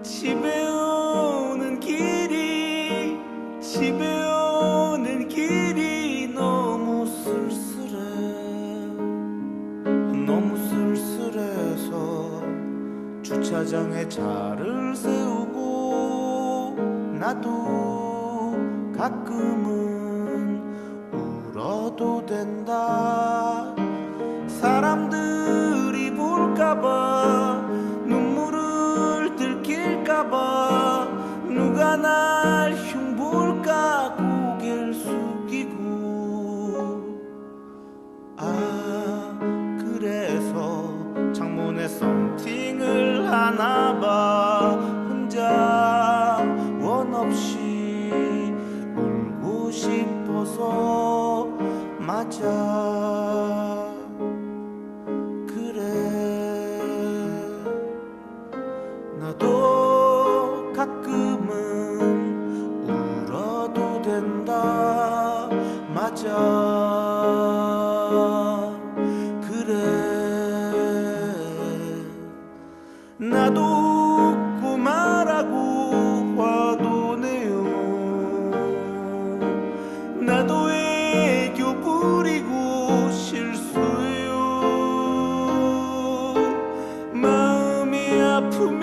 집에 오는 길이 집에 오는 길이 너무 쓸쓸해 너무 쓸쓸해서 주차장에 차를 세우고 나도 가끔은 울어도 된다 사람들이 볼까봐 눈물을 들킬까봐 누가 날 흉볼까 고개를 숙이고 아 그래서 창문에 썬팅을 하나봐 혼자 원 없이 울고 싶어서 맞아 나도 가끔은 울어도 된다 맞아 그래 나도 웃고 말하고 화도 내요 나도 애교 부리고 실수해요 마음이 아프면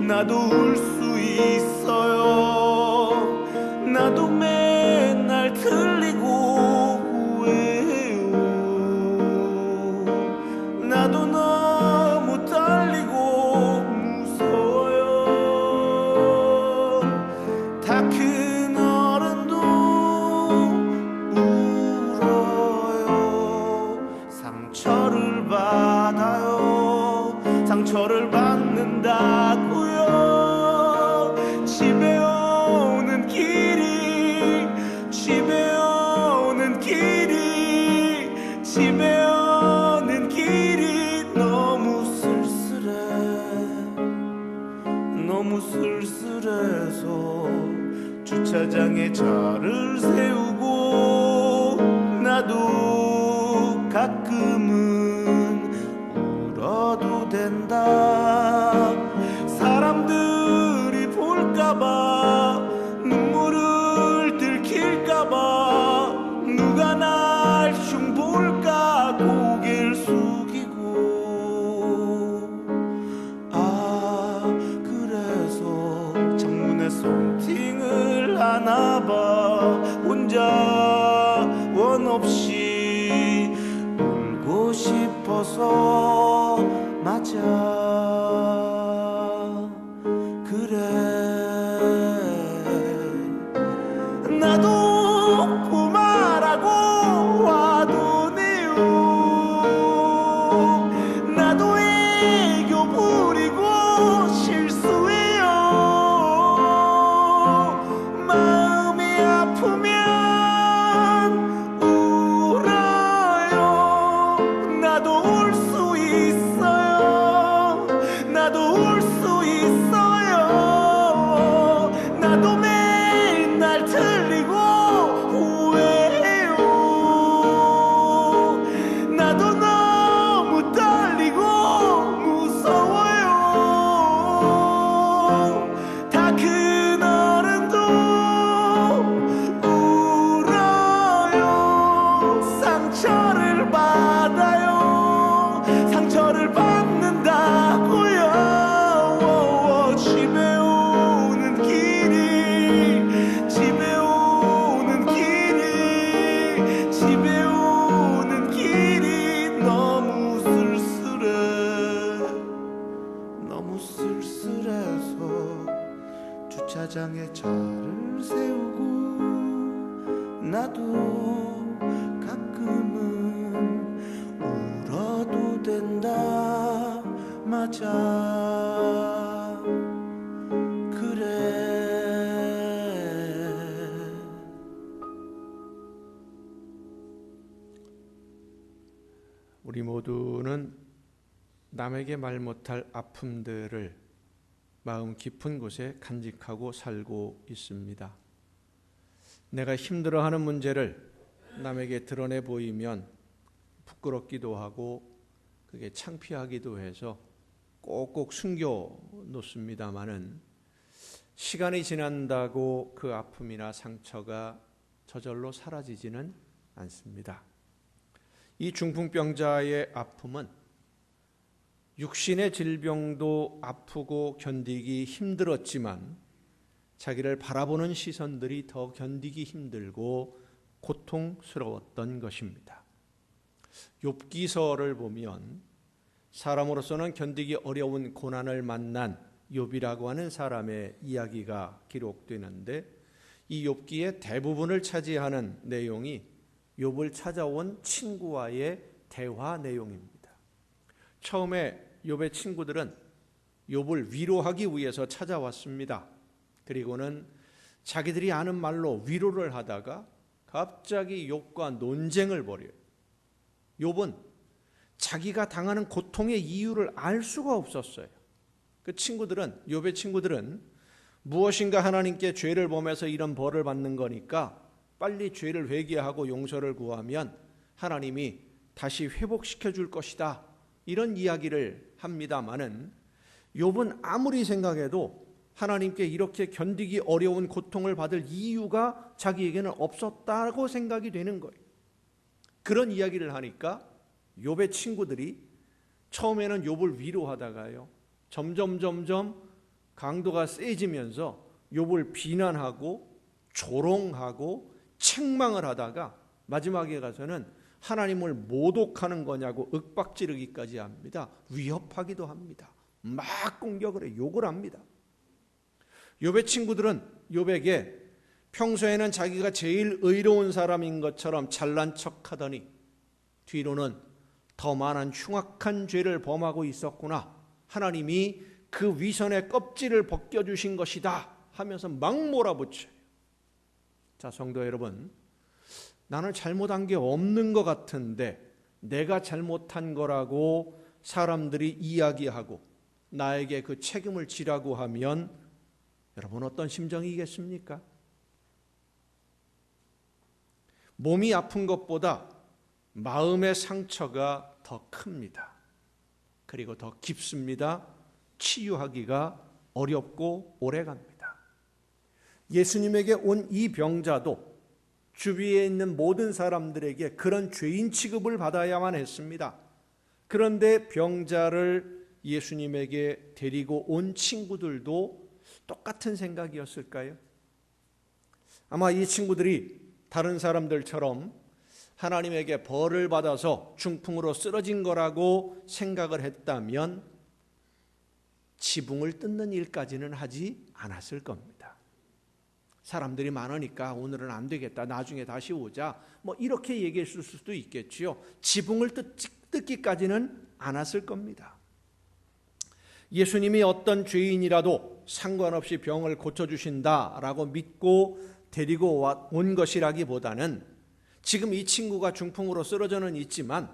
나도 울 수 있어요 나도 맨날 틀리고 후회해요 나도 너무 떨리고 무서워요 다 큰 어른도 울어요 상처를 받아요 상처를 받는다고요 집에 오는 길이 집에 오는 길이 집에 오는 길이 너무 쓸쓸해 너무 쓸쓸해서 주차장에 차를 세우고 나도 가끔은 울어도 된다 사람들이 볼까봐 눈물을 들킬까봐 누가 날 흉볼까 고개를 숙이고 아 그래서 창문에 썬팅을 하나봐 가장에 차를 세우고 나도 가끔은 울어도 된다. 맞아 그래. 우리 모두는 남에게 말 못할 아픔들을 마음 깊은 곳에 간직하고 살고 있습니다. 내가 힘들어하는 문제를 남에게 드러내 보이면 부끄럽기도 하고 그게 창피하기도 해서 꼭꼭 숨겨 놓습니다마는 시간이 지난다고 그 아픔이나 상처가 저절로 사라지지는 않습니다. 이 중풍병자의 아픔은 육신의 질병도 아프고 견디기 힘들었지만 자기를 바라보는 시선들이 더 견디기 힘들고 고통스러웠던 것입니다. 욥기서를 보면 사람으로서는 견디기 어려운 고난을 만난 욥이라고 하는 사람의 이야기가 기록되는데 이 욥기의 대부분을 차지하는 내용이 욥을 찾아온 친구와의 대화 내용입니다. 처음에 욥의 친구들은 욥을 위로하기 위해서 찾아왔습니다. 그리고는 자기들이 아는 말로 위로를 하다가 갑자기 욥과 논쟁을 벌여요. 욥은 자기가 당하는 고통의 이유를 알 수가 없었어요. 그 친구들은, 욥의 친구들은 무엇인가 하나님께 죄를 범해서 이런 벌을 받는 거니까 빨리 죄를 회개하고 용서를 구하면 하나님이 다시 회복시켜 줄 것이다. 이런 이야기를 합니다마는 욥은 아무리 생각해도 하나님께 이렇게 견디기 어려운 고통을 받을 이유가 자기에게는 없었다고 생각이 되는 거예요. 그런 이야기를 하니까 욥의 친구들이 처음에는 욥을 위로하다가요, 점점 강도가 세지면서 욥을 비난하고 조롱하고 책망을 하다가 마지막에 가서는 하나님을 모독하는 거냐고 윽박지르기까지 합니다. 위협하기도 합니다. 막 공격을 해 욕을 합니다. 욥의 친구들은 욥에게 평소에는 자기가 제일 의로운 사람인 것처럼 잘난 척하더니 뒤로는 더 많은 흉악한 죄를 범하고 있었구나. 하나님이 그 위선의 껍질을 벗겨주신 것이다 하면서 막 몰아붙여요. 자, 성도 여러분, 나는 잘못한 게 없는 것 같은데 내가 잘못한 거라고 사람들이 이야기하고 나에게 그 책임을 지라고 하면 여러분 어떤 심정이겠습니까? 몸이 아픈 것보다 마음의 상처가 더 큽니다. 그리고 더 깊습니다. 치유하기가 어렵고 오래갑니다. 예수님에게 온 이 병자도 주위에 있는 모든 사람들에게 그런 죄인 취급을 받아야만 했습니다. 그런데 병자를 예수님에게 데리고 온 친구들도 똑같은 생각이었을까요? 아마 이 친구들이 다른 사람들처럼 하나님에게 벌을 받아서 중풍으로 쓰러진 거라고 생각을 했다면 지붕을 뜯는 일까지는 하지 않았을 겁니다. 사람들이 많으니까 오늘은 안 되겠다, 나중에 다시 오자, 뭐 이렇게 얘기했을 수도 있겠지요. 지붕을 뜯기까지는 않았을 겁니다. 예수님이 어떤 죄인이라도 상관없이 병을 고쳐주신다라고 믿고 데리고 온 것이라기보다는 지금 이 친구가 중풍으로 쓰러져는 있지만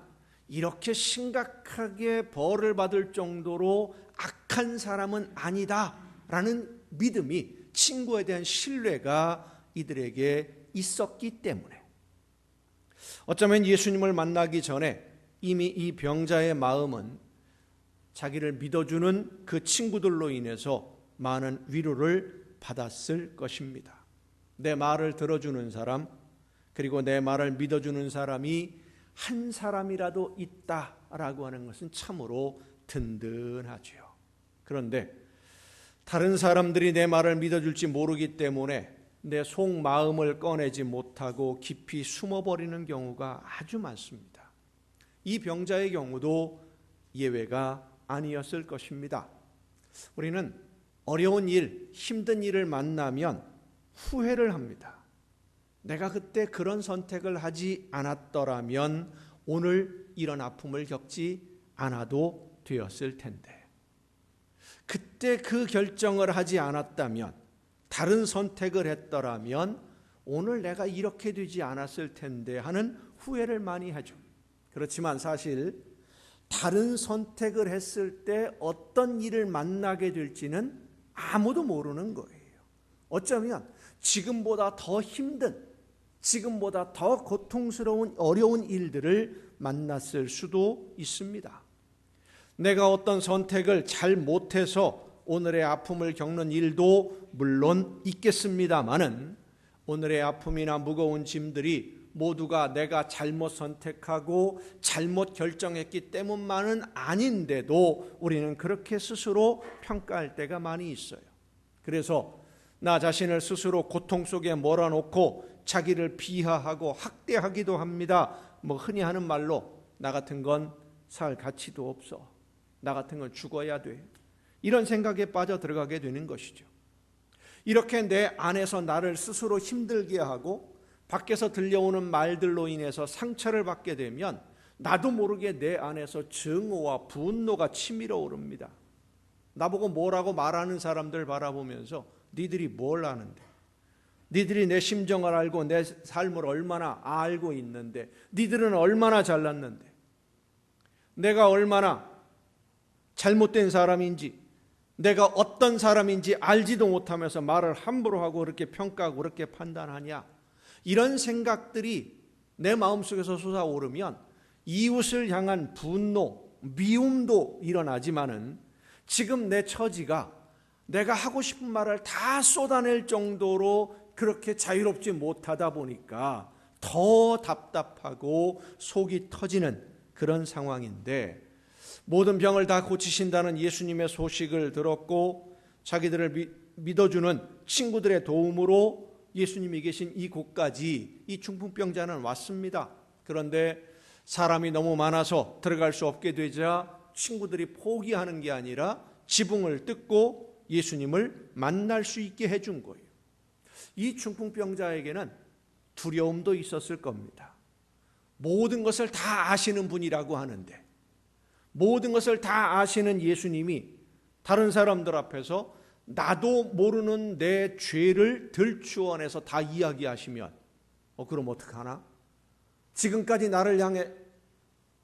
이렇게 심각하게 벌을 받을 정도로 악한 사람은 아니다라는 믿음이, 친구에 대한 신뢰가 이들에게 있었기 때문에, 어쩌면 예수님을 만나기 전에 이미 이 병자의 마음은 자기를 믿어주는 그 친구들로 인해서 많은 위로를 받았을 것입니다. 내 말을 들어주는 사람, 그리고 내 말을 믿어주는 사람이 한 사람이라도 있다라고 하는 것은 참으로 든든하지요. 그런데 다른 사람들이 내 말을 믿어줄지 모르기 때문에 내 속마음을 꺼내지 못하고 깊이 숨어버리는 경우가 아주 많습니다. 이 병자의 경우도 예외가 아니었을 것입니다. 우리는 어려운 일, 힘든 일을 만나면 후회를 합니다. 내가 그때 그런 선택을 하지 않았더라면 오늘 이런 아픔을 겪지 않아도 되었을 텐데, 그때 그 결정을 하지 않았다면, 다른 선택을 했더라면 오늘 내가 이렇게 되지 않았을 텐데 하는 후회를 많이 하죠. 그렇지만 사실 다른 선택을 했을 때 어떤 일을 만나게 될지는 아무도 모르는 거예요. 어쩌면 지금보다 더 힘든, 지금보다 더 고통스러운 어려운 일들을 만났을 수도 있습니다. 내가 어떤 선택을 잘 못해서 오늘의 아픔을 겪는 일도 물론 있겠습니다마는, 오늘의 아픔이나 무거운 짐들이 모두가 내가 잘못 선택하고 잘못 결정했기 때문만은 아닌데도 우리는 그렇게 스스로 평가할 때가 많이 있어요. 그래서 나 자신을 스스로 고통 속에 몰아놓고 자기를 비하하고 학대하기도 합니다. 흔히 하는 말로 나 같은 건 살 가치도 없어, 나 같은 건 죽어야 돼, 이런 생각에 빠져 들어가게 되는 것이죠. 이렇게 내 안에서 나를 스스로 힘들게 하고 밖에서 들려오는 말들로 인해서 상처를 받게 되면 나도 모르게 내 안에서 증오와 분노가 치밀어 오릅니다. 나보고 뭐라고 말하는 사람들 바라보면서 니들이 뭘 아는데, 니들이 내 심정을 알고 내 삶을 얼마나 알고 있는데, 니들은 얼마나 잘났는데, 내가 얼마나 잘못된 사람인지, 내가 어떤 사람인지 알지도 못하면서 말을 함부로 하고 그렇게 평가하고 그렇게 판단하냐, 이런 생각들이 내 마음속에서 솟아오르면 이웃을 향한 분노, 미움도 일어나지만은 지금 내 처지가 내가 하고 싶은 말을 다 쏟아낼 정도로 그렇게 자유롭지 못하다 보니까 더 답답하고 속이 터지는 그런 상황인데, 모든 병을 다 고치신다는 예수님의 소식을 들었고 자기들을 믿어주는 친구들의 도움으로 예수님이 계신 이곳까지 이 중풍병자는 왔습니다. 그런데 사람이 너무 많아서 들어갈 수 없게 되자 친구들이 포기하는 게 아니라 지붕을 뜯고 예수님을 만날 수 있게 해준 거예요. 이 중풍병자에게는 두려움도 있었을 겁니다. 모든 것을 다 아시는 분이라고 하는데, 모든 것을 다 아시는 예수님이 다른 사람들 앞에서 나도 모르는 내 죄를 들추어내서 다 이야기하시면 그럼 어떡하나? 지금까지 나를 향해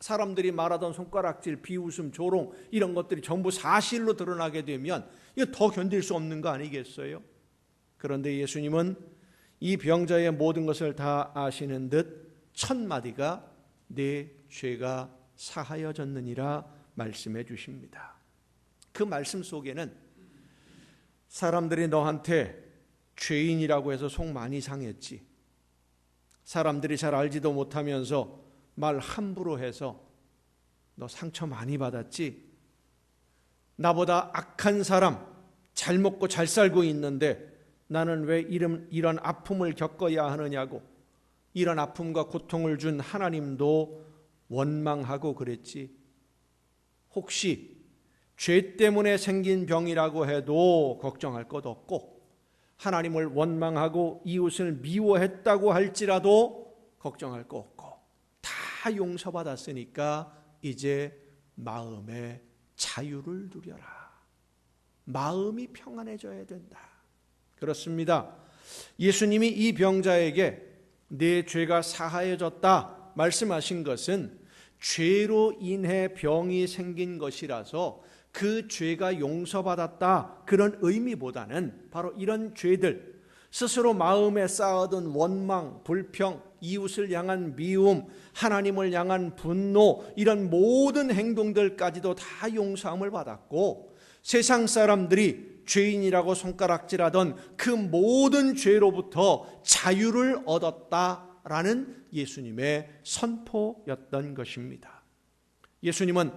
사람들이 말하던 손가락질, 비웃음, 조롱, 이런 것들이 전부 사실로 드러나게 되면 이거 더 견딜 수 없는 거 아니겠어요? 그런데 예수님은 이 병자의 모든 것을 다 아시는 듯 첫 마디가 내 죄가 사하여졌느니라 말씀해 주십니다. 그 말씀 속에는 사람들이 너한테 죄인이라고 해서 속 많이 상했지, 사람들이 잘 알지도 못하면서 말 함부로 해서 너 상처 많이 받았지, 나보다 악한 사람, 잘 먹고 잘 살고 있는데 나는 왜 이런 아픔을 겪어야 하느냐고, 이런 아픔과 고통을 준 하나님도 원망하고 그랬지, 혹시 죄 때문에 생긴 병이라고 해도 걱정할 것 없고, 하나님을 원망하고 이웃을 미워했다고 할지라도 걱정할 것 없고, 다 용서받았으니까 이제 마음의 자유를 누려라, 마음이 평안해져야 된다. 그렇습니다. 예수님이 이 병자에게 내 죄가 사하여졌다 말씀하신 것은 죄로 인해 병이 생긴 것이라서 그 죄가 용서받았다, 그런 의미보다는 바로 이런 죄들, 스스로 마음에 쌓아둔 원망, 불평, 이웃을 향한 미움, 하나님을 향한 분노, 이런 모든 행동들까지도 다 용서함을 받았고, 세상 사람들이 죄인이라고 손가락질하던 그 모든 죄로부터 자유를 얻었다라는 예수님의 선포였던 것입니다. 예수님은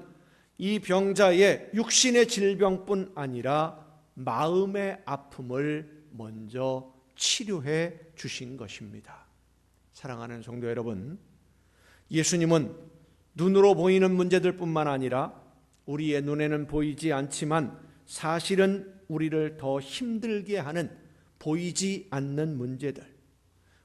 이 병자의 육신의 질병뿐 아니라 마음의 아픔을 먼저 치료해 주신 것입니다. 사랑하는 성도 여러분, 예수님은 눈으로 보이는 문제들뿐만 아니라 우리의 눈에는 보이지 않지만 사실은 우리를 더 힘들게 하는 보이지 않는 문제들,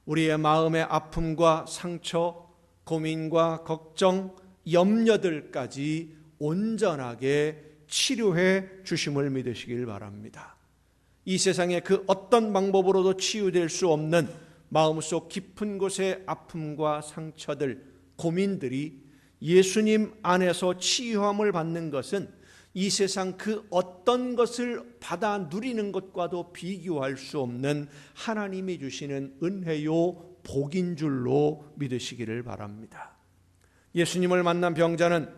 우리의 마음의 아픔과 상처, 고민과 걱정, 염려들까지 온전하게 치료해 주심을 믿으시길 바랍니다. 이 세상의 그 어떤 방법으로도 치유될 수 없는 마음속 깊은 곳의 아픔과 상처들, 고민들이 예수님 안에서 치유함을 받는 것은 이 세상 그 어떤 것을 받아 누리는 것과도 비교할 수 없는 하나님이 주시는 은혜요 복인 줄로 믿으시기를 바랍니다. 예수님을 만난 병자는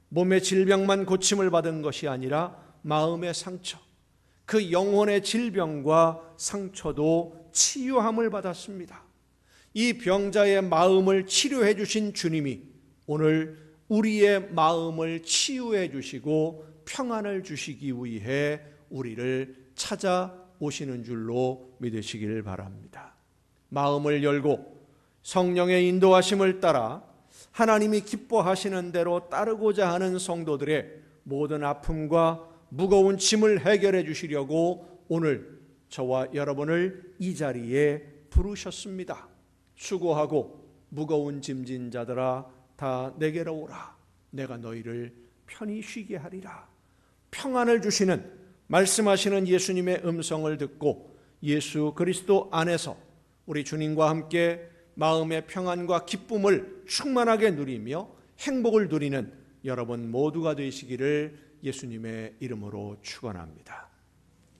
몸의 질병만 고침을 받은 것이 아니라 마음의 상처, 그 영혼의 질병과 상처도 치유함을 받았습니다. 이 병자의 마음을 치료해 주신 주님이 오늘 우리의 마음을 치유해 주시고 평안을 주시기 위해 우리를 찾아오시는 줄로 믿으시기를 바랍니다. 마음을 열고 성령의 인도하심을 따라 하나님이 기뻐하시는 대로 따르고자 하는 성도들의 모든 아픔과 무거운 짐을 해결해 주시려고 오늘 저와 여러분을 이 자리에 부르셨습니다. 수고하고 무거운 짐진 자들아 다 내게로 오라. 내가 너희를 편히 쉬게 하리라. 평안을 주시는 말씀하시는 예수님의 음성을 듣고 예수 그리스도 안에서 우리 주님과 함께 마음의 평안과 기쁨을 충만하게 누리며 행복을 누리는 여러분 모두가 되시기를 예수님의 이름으로 축원합니다.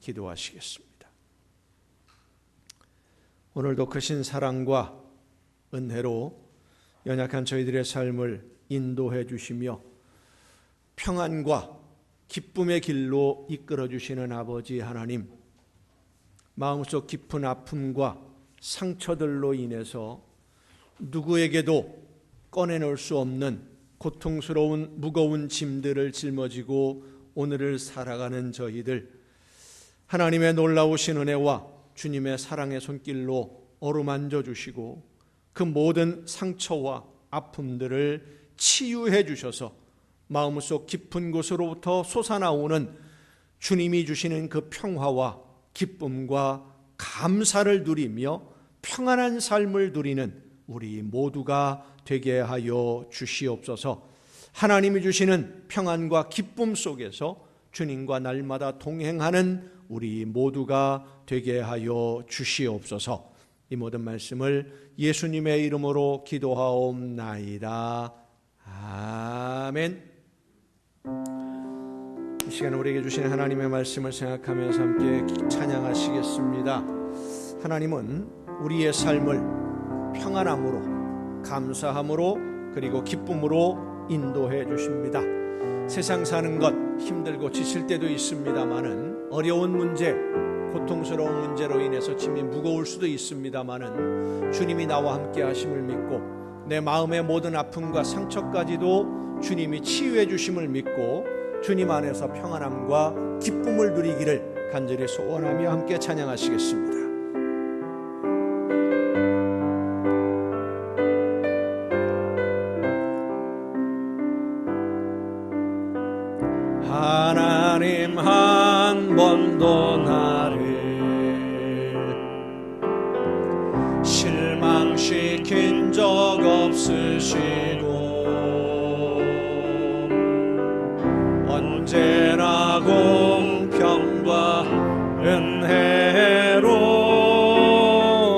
기도하시겠습니다. 오늘도 크신 사랑과 은혜로 연약한 저희들의 삶을 인도해 주시며 평안과 기쁨의 길로 이끌어 주시는 아버지 하나님, 마음속 깊은 아픔과 상처들로 인해서 누구에게도 꺼내놓을 수 없는 고통스러운 무거운 짐들을 짊어지고 오늘을 살아가는 저희들, 하나님의 놀라우신 은혜와 주님의 사랑의 손길로 어루만져 주시고 그 모든 상처와 아픔들을 치유해 주셔서 마음속 깊은 곳으로부터 솟아나오는 주님이 주시는 그 평화와 기쁨과 감사를 누리며 평안한 삶을 누리는 우리 모두가 되게 하여 주시옵소서. 하나님이 주시는 평안과 기쁨 속에서 주님과 날마다 동행하는 우리 모두가 되게 하여 주시옵소서. 이 모든 말씀을 예수님의 이름으로 기도하옵나이다. 아멘. 이 시간에 우리에게 주신 하나님의 말씀을 생각하면서 함께 찬양하시겠습니다. 하나님은 우리의 삶을 평안함으로, 감사함으로, 그리고 기쁨으로 인도해 주십니다. 세상 사는 것 힘들고 지칠 때도 있습니다마는, 어려운 문제, 고통스러운 문제로 인해서 짐이 무거울 수도 있습니다마는 주님이 나와 함께 하심을 믿고 내 마음의 모든 아픔과 상처까지도 주님이 치유해 주심을 믿고 주님 안에서 평안함과 기쁨을 누리기를 간절히 소원하며 함께 찬양하시겠습니다. 하나님 한 번도 나를 실망시킨 적 없으시고 언제나 공평과 은혜로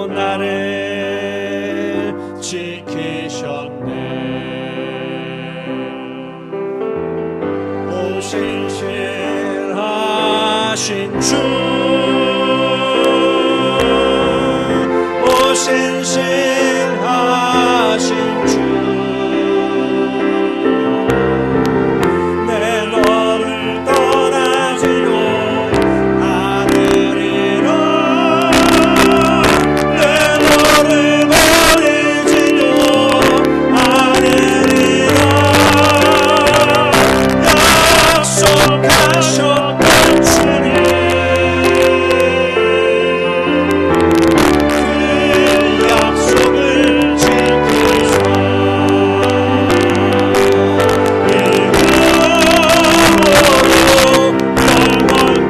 나를 지키셨네. 오신실하신 주, 오신실하신 주, 내 너를 떠나지도 않으리라. 내 너를 버리지도 않으리라. 약속하셨던 주님, 그 약속을 지키사 일부러 영원히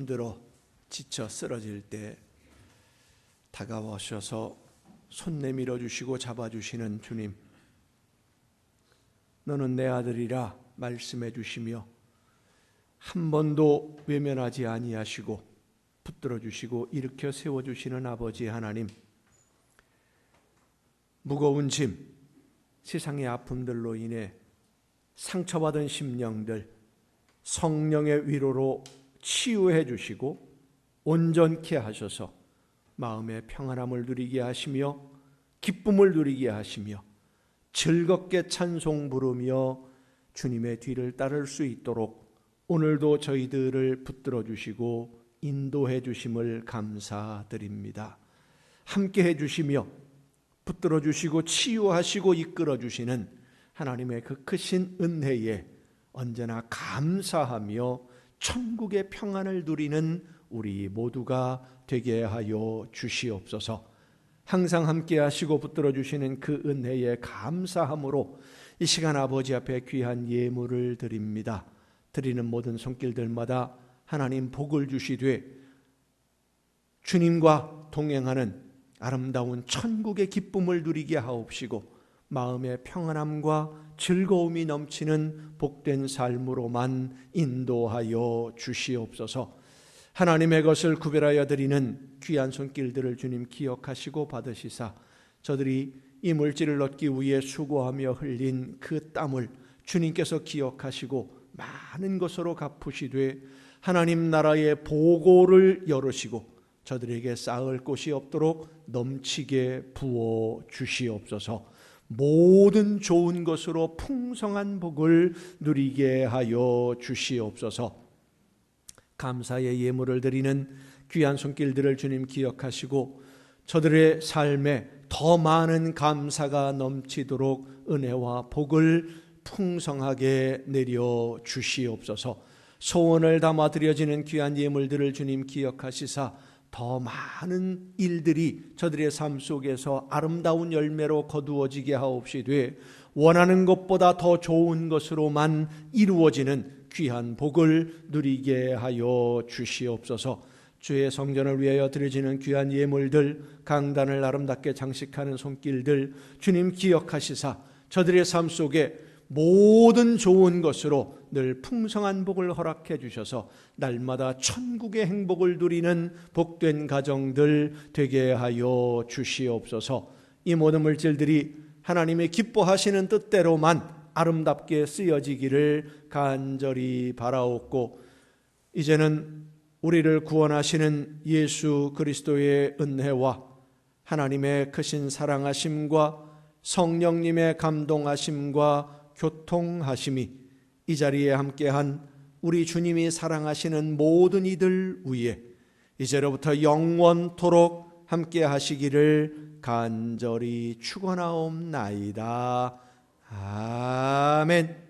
힘들어 지쳐 쓰러질 때 다가오셔서 손 내밀어 주시고 잡아주시는 주님, 너는 내 아들이라 말씀해 주시며 한 번도 외면하지 아니하시고 붙들어 주시고 일으켜 세워 주시는 아버지 하나님, 무거운 짐, 세상의 아픔들로 인해 상처받은 심령들 성령의 위로로 치유해 주시고 온전케 하셔서 마음의 평안함을 누리게 하시며 기쁨을 누리게 하시며 즐겁게 찬송 부르며 주님의 뒤를 따를 수 있도록 오늘도 저희들을 붙들어 주시고 인도해 주심을 감사드립니다. 함께 해 주시며 붙들어 주시고 치유하시고 이끌어 주시는 하나님의 그 크신 은혜에 언제나 감사하며 천국의 평안을 누리는 우리 모두가 되게 하여 주시옵소서. 항상 함께 하시고 붙들어 주시는 그 은혜에 감사함으로 이 시간 아버지 앞에 귀한 예물을 드립니다. 드리는 모든 손길들마다 하나님 복을 주시되 주님과 동행하는 아름다운 천국의 기쁨을 누리게 하옵시고 마음의 평안함과 즐거움이 넘치는 복된 삶으로만 인도하여 주시옵소서. 하나님의 것을 구별하여 드리는 귀한 손길들을 주님 기억하시고 받으시사 저들이 이 물질을 얻기 위해 수고하며 흘린 그 땀을 주님께서 기억하시고 많은 것으로 갚으시되 하나님 나라의 보고를 열으시고 저들에게 쌓을 곳이 없도록 넘치게 부어 주시옵소서. 모든 좋은 것으로 풍성한 복을 누리게 하여 주시옵소서. 감사의 예물을 드리는 귀한 손길들을 주님 기억하시고 저들의 삶에 더 많은 감사가 넘치도록 은혜와 복을 풍성하게 내려 주시옵소서. 소원을 담아 드려지는 귀한 예물들을 주님 기억하시사 더 많은 일들이 저들의 삶 속에서 아름다운 열매로 거두어지게 하옵시되 원하는 것보다 더 좋은 것으로만 이루어지는 귀한 복을 누리게 하여 주시옵소서. 주의 성전을 위하여 드려지는 귀한 예물들, 강단을 아름답게 장식하는 손길들 주님 기억하시사 저들의 삶 속에 모든 좋은 것으로 늘 풍성한 복을 허락해 주셔서 날마다 천국의 행복을 누리는 복된 가정들 되게 하여 주시옵소서. 이 모든 물질들이 하나님의 기뻐하시는 뜻대로만 아름답게 쓰여지기를 간절히 바라옵고 이제는 우리를 구원하시는 예수 그리스도의 은혜와 하나님의 크신 사랑하심과 성령님의 감동하심과 교통하심이 이 자리에 함께한 우리 주님이 사랑하시는 모든 이들 위에 이제로부터 영원토록 함께 하시기를 간절히 축원하옵나이다. 아멘.